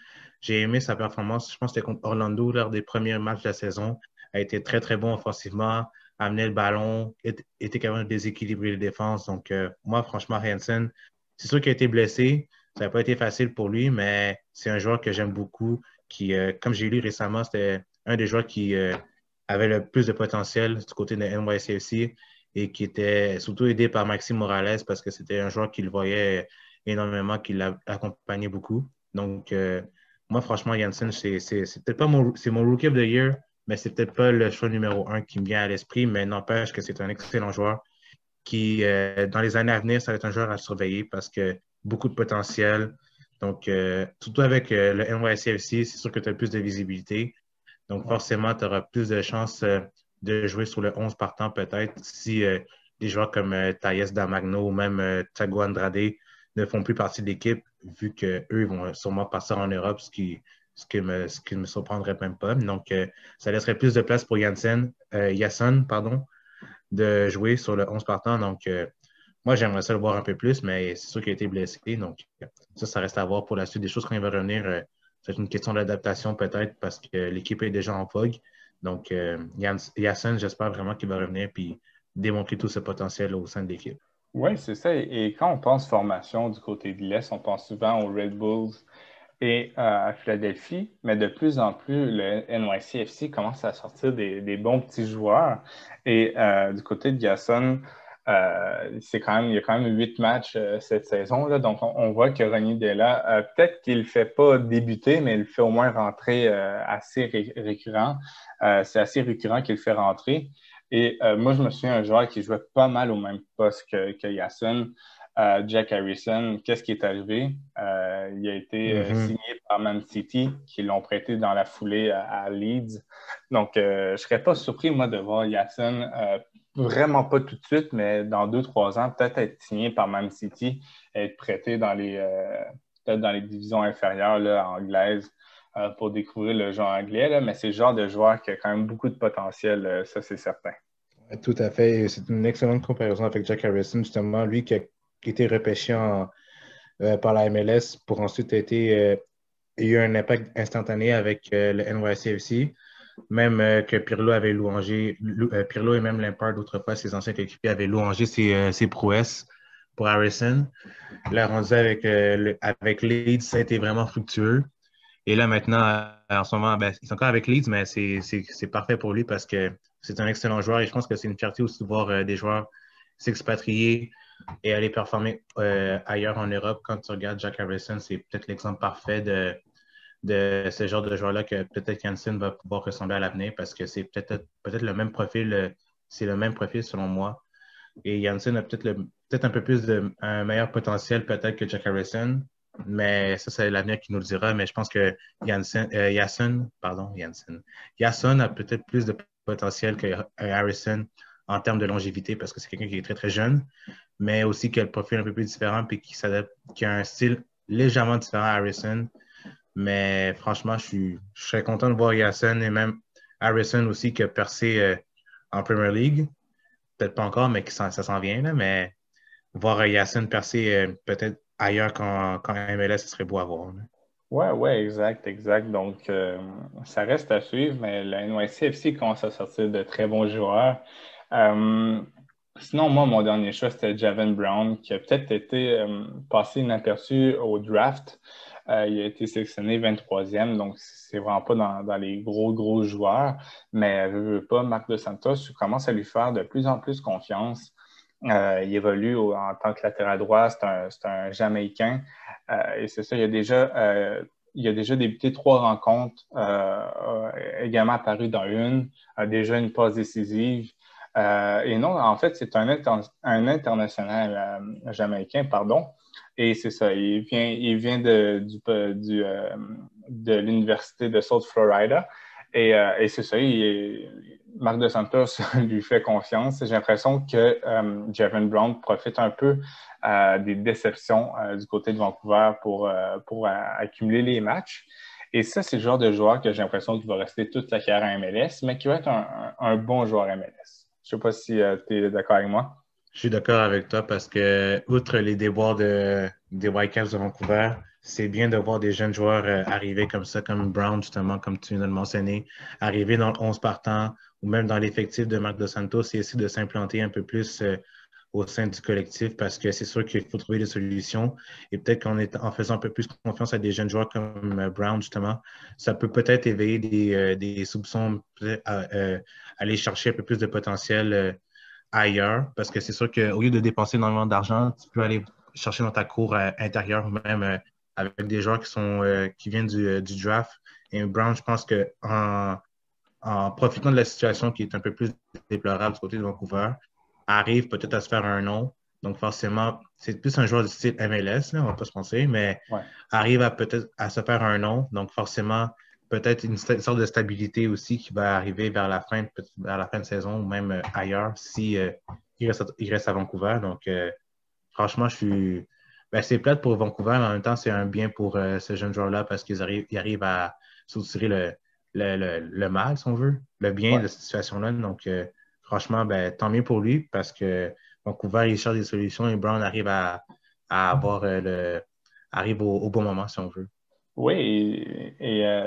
J'ai aimé sa performance, je pense que c'était contre Orlando lors des premiers matchs de la saison. A été très, très bon offensivement, amenait le ballon, était capable de déséquilibrer les défenses. Donc, moi, franchement, Janssen, c'est sûr qu'il a été blessé. Ça n'a pas été facile pour lui, mais c'est un joueur que j'aime beaucoup, qui, comme j'ai lu récemment, c'était un des joueurs qui avait le plus de potentiel du côté de NYCFC et qui était surtout aidé par Maxime Morales parce que c'était un joueur qui le voyait énormément, qui l'accompagnait beaucoup. Donc, moi, franchement, Janssen, c'est peut-être pas c'est mon Rookie of the Year, mais c'est peut-être pas le choix numéro 1 qui me vient à l'esprit, mais n'empêche que c'est un excellent joueur qui, dans les années à venir, ça va être un joueur à surveiller parce que beaucoup de potentiel. Donc, surtout avec le NYCFC, c'est sûr que tu as plus de visibilité. Donc, Ouais. forcément, tu auras plus de chances de jouer sur le 11 partant peut-être si des joueurs comme Thaïs Damagno ou même Thiago Andrade ne font plus partie de l'équipe, vu qu'eux vont sûrement partir en Europe, ce ce qui me surprendrait même pas. Donc, ça laisserait plus de place pour Yasson, pardon, de jouer sur le 11 partant. Donc, moi, j'aimerais ça le voir un peu plus, mais c'est sûr qu'il a été blessé. Donc, ça reste à voir pour la suite des choses quand il va revenir. C'est une question d'adaptation peut-être parce que l'équipe est déjà en vogue. Donc, Yasson, j'espère vraiment qu'il va revenir et démontrer tout ce potentiel au sein de l'équipe. Oui, c'est ça. Et quand on pense formation du côté de l'Est, on pense souvent aux Red Bulls et à Philadelphie, mais de plus en plus, le NYCFC commence à sortir des bons petits joueurs. Et du côté de Yasson, il y a quand même 8 matchs cette saison, là, donc on voit que Ronny Della, peut-être qu'il ne le fait pas débuter, mais il le fait au moins rentrer assez récurrent. C'est assez récurrent qu'il le fait rentrer. Et moi, je me souviens d'un joueur qui jouait pas mal au même poste que Yasson. Jack Harrison, qu'est-ce qui est arrivé? Il a été signé par Man City, qui l'ont prêté dans la foulée à Leeds. Donc, je ne serais pas surpris, moi, de voir Yasson, vraiment pas tout de suite, mais dans 2-3 ans, peut-être être signé par Man City et être prêté peut-être dans les divisions inférieures là, anglaises pour découvrir le jeu anglais. Là, mais c'est le genre de joueur qui a quand même beaucoup de potentiel, ça, c'est certain. Tout à fait. C'est une excellente comparaison avec Jack Harrison, justement. Lui qui a été repêché par la MLS pour ensuite eu un impact instantané avec le NYCFC. Même que Pirlo avait louangé, Pirlo et même Lampard, d'autrefois, ses anciens équipiers avaient louangé ses prouesses pour Harrison. Là, rendu avec Leeds, ça a été vraiment fructueux. Et là, maintenant, en ce moment, ben, il est encore avec Leeds, mais c'est parfait pour lui parce que c'est un excellent joueur et je pense que c'est une fierté aussi de voir des joueurs s'expatrier et aller performer ailleurs en Europe. Quand tu regardes Jack Harrison, c'est peut-être l'exemple parfait de ce genre de joueur-là que peut-être Janssen va pouvoir ressembler à l'avenir parce que c'est peut-être le même profil, c'est le même profil selon moi. Et Janssen a peut-être un peu plus un meilleur potentiel peut-être que Jack Harrison, mais ça, c'est l'avenir qui nous le dira. Mais je pense que Yasson a peut-être plus de potentiel que Harrison en termes de longévité parce que c'est quelqu'un qui est très, très jeune, mais aussi qui a le profil un peu plus différent et qui a un style légèrement différent à Harrison. Mais franchement, je serais content de voir Yasson et même Harrison aussi qui a percé en Premier League. Peut-être pas encore, mais ça s'en vient. Là, mais voir Yasson percer peut-être ailleurs qu'en MLS, ce serait beau à voir. Ouais, exact. Donc, ça reste à suivre, mais la NYCFC commence à sortir de très bons joueurs. Sinon, moi, mon dernier choix, c'était Javen Brown, qui a peut-être été passé inaperçu au draft. Il a été sélectionné 23e, donc c'est vraiment pas dans les gros joueurs. Mais veux pas, Marc Dos Santos commence à lui faire de plus en plus confiance. Il évolue en tant que latéral droit, c'est un Jamaïcain. Et c'est ça, il a déjà débuté 3 rencontres, également apparu dans une, a déjà une passe décisive. Et non, en fait, c'est un international jamaïcain, pardon. Et c'est ça, il vient de l'université de South Florida. Et c'est ça, Marc Dos Santos lui fait confiance. J'ai l'impression que Javen Brown profite un peu des déceptions du côté de Vancouver pour accumuler les matchs. Et ça, c'est le genre de joueur que j'ai l'impression qu'il va rester toute la carrière à MLS, mais qui va être un bon joueur à MLS. Je ne sais pas si tu es d'accord avec moi. Je suis d'accord avec toi parce que, outre les déboires des Whitecaps de Vancouver, c'est bien de voir des jeunes joueurs arriver comme ça, comme Brown, justement, comme tu viens de le mentionner, arriver dans le 11 partant ou même dans l'effectif de Marc Dos Santos et essayer de s'implanter un peu plus au sein du collectif parce que c'est sûr qu'il faut trouver des solutions et peut-être en faisant un peu plus confiance à des jeunes joueurs comme Brown, justement, ça peut peut-être éveiller des soupçons, aller chercher un peu plus de potentiel ailleurs, parce que c'est sûr qu'au lieu de dépenser énormément d'argent, tu peux aller chercher dans ta cour intérieure, même avec des joueurs qui viennent du draft. Et Brown, je pense en profitant de la situation qui est un peu plus déplorable du côté de Vancouver, arrive peut-être à se faire un nom. Donc forcément, c'est plus un joueur du style MLS, là, on ne va pas se penser, mais Ouais. arrive peut-être à se faire un nom. Donc forcément, peut-être une sorte de stabilité aussi qui va arriver vers la fin de saison ou même ailleurs si il reste à Vancouver. Donc franchement, Ben, c'est plate pour Vancouver, mais en même temps, c'est un bien pour ce jeune joueur-là parce ils arrivent à soutirer le mal, si on veut, le bien Ouais. de cette situation-là. Donc, franchement, ben, tant mieux pour lui parce que Vancouver, il cherche des solutions et Brown arrive à avoir arrive au bon moment, si on veut. Oui,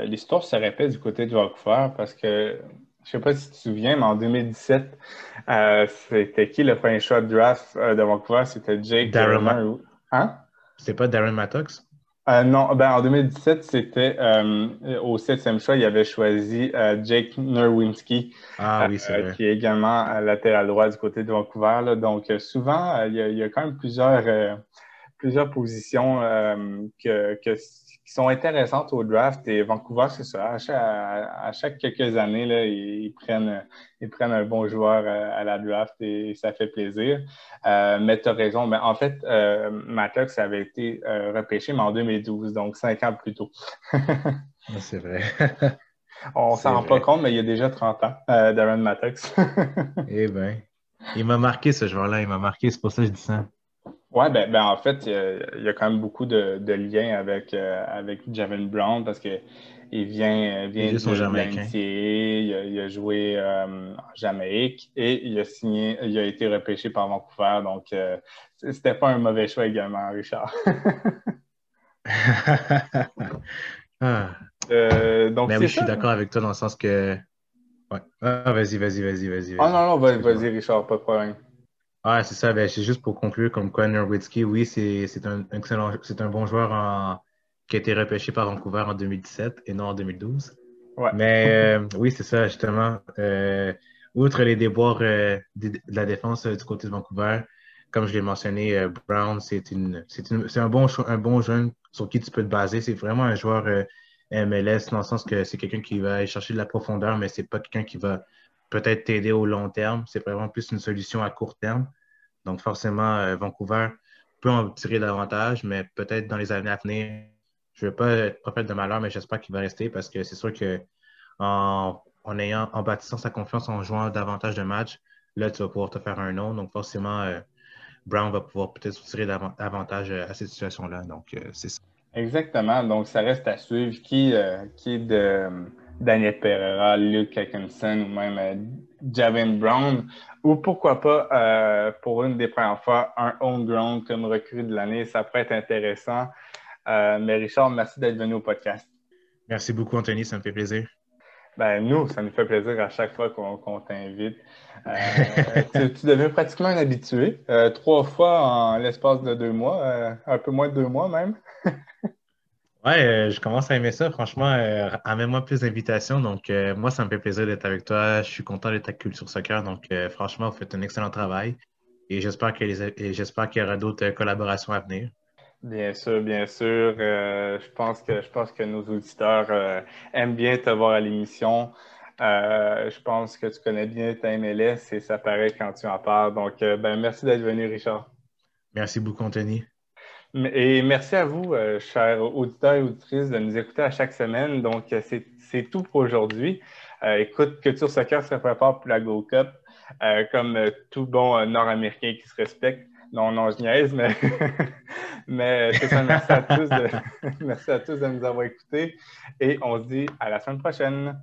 l'histoire se répète du côté de Vancouver parce que, je sais pas si tu te souviens, mais en 2017, c'était qui le premier choix de draft de Vancouver? C'était Jake Darren Ma- Hein? c'est pas Darren Mattox? Non, ben en 2017, c'était au septième choix, il avait choisi Jake Nerwinski, Ah oui, c'est vrai. qui est également latéral droit du côté de Vancouver, là. Donc, souvent, il y a quand même plusieurs positions qui sont intéressantes au draft. Et Vancouver, c'est ça. À chaque quelques années, là, ils prennent un bon joueur à la draft et ça fait plaisir. Mais tu as raison. Mais en fait, Mattox avait été repêché, mais en 2012, donc 5 ans plus tôt. Ah, c'est vrai. On s'en C'est rend pas vrai. compte, mais il y a déjà 30 ans, Darren Mattox. Eh bien, il m'a marqué ce joueur-là, il m'a marqué, c'est pour ça que je dis ça. Ouais, en fait, il y a quand même beaucoup de liens avec Jalen Brown parce que Les vient deux sont de la jamaïcains. NCAA, il a joué en Jamaïque et il a été repêché par Vancouver. Donc, c'était pas un mauvais choix également, Richard. Ah. Donc, Mais oui, c'est je suis ça. d'accord avec toi dans le sens que. Ouais. Ah, Oh non, non, vas-y, Excuse-moi. Richard, pas de problème. Ah, c'est ça. Ben, c'est juste pour conclure, comme quoi Nowitzki, oui, c'est un excellent, c'est un bon joueur qui a été repêché par Vancouver en 2017 et non en 2012. Ouais. Mais oui, c'est ça, justement. Outre les déboires de la défense du côté de Vancouver, comme je l'ai mentionné, Brown, c'est un bon jeune sur qui tu peux te baser. C'est vraiment un joueur MLS dans le sens que c'est quelqu'un qui va aller chercher de la profondeur, mais c'est pas quelqu'un qui va peut-être t'aider au long terme. C'est vraiment plus une solution à court terme. Donc, forcément, Vancouver peut en tirer davantage, mais peut-être dans les années à venir, je ne veux pas être prophète de malheur, mais j'espère qu'il va rester parce que c'est sûr que en bâtissant sa confiance, en jouant davantage de matchs, là, tu vas pouvoir te faire un nom. Donc, forcément, Brown va pouvoir peut-être tirer davantage à cette situation-là. Donc, c'est ça. Exactement. Donc, ça reste à suivre qui est de Daniel Pereira, Luke Atkinson ou même Javin Brown. Ou pourquoi pas, pour une des premières fois, un homegrown comme recrue de l'année. Ça pourrait être intéressant. Mais Richard, merci d'être venu au podcast. Merci beaucoup, Anthony. Ça me fait plaisir. Nous, ça nous fait plaisir à chaque fois qu'on t'invite. Tu deviens pratiquement un habitué. 3 fois en l'espace de 2 mois, un peu moins de 2 mois même. Ouais, je commence à aimer ça. Franchement, amène-moi plus d'invitations. Donc, moi, ça me fait plaisir d'être avec toi. Je suis content d'être à Culture Soccer. Donc, franchement, vous faites un excellent travail. Et j'espère qu'il y aura d'autres collaborations à venir. Bien sûr, bien sûr. Je pense que nos auditeurs aiment bien te voir à l'émission. Je pense que tu connais bien ta MLS et ça paraît quand tu en parles. Donc, merci d'être venu, Richard. Merci beaucoup, Anthony. Et merci à vous, chers auditeurs et auditrices, de nous écouter à chaque semaine. Donc, c'est tout pour aujourd'hui. Écoute, Culture Soccer se prépare pour la Gold Cup, comme tout bon Nord-Américain qui se respecte. Non, non, je niaise, mais, mais c'est ça. Merci à tous de, merci à tous de nous avoir écoutés et on se dit à la semaine prochaine.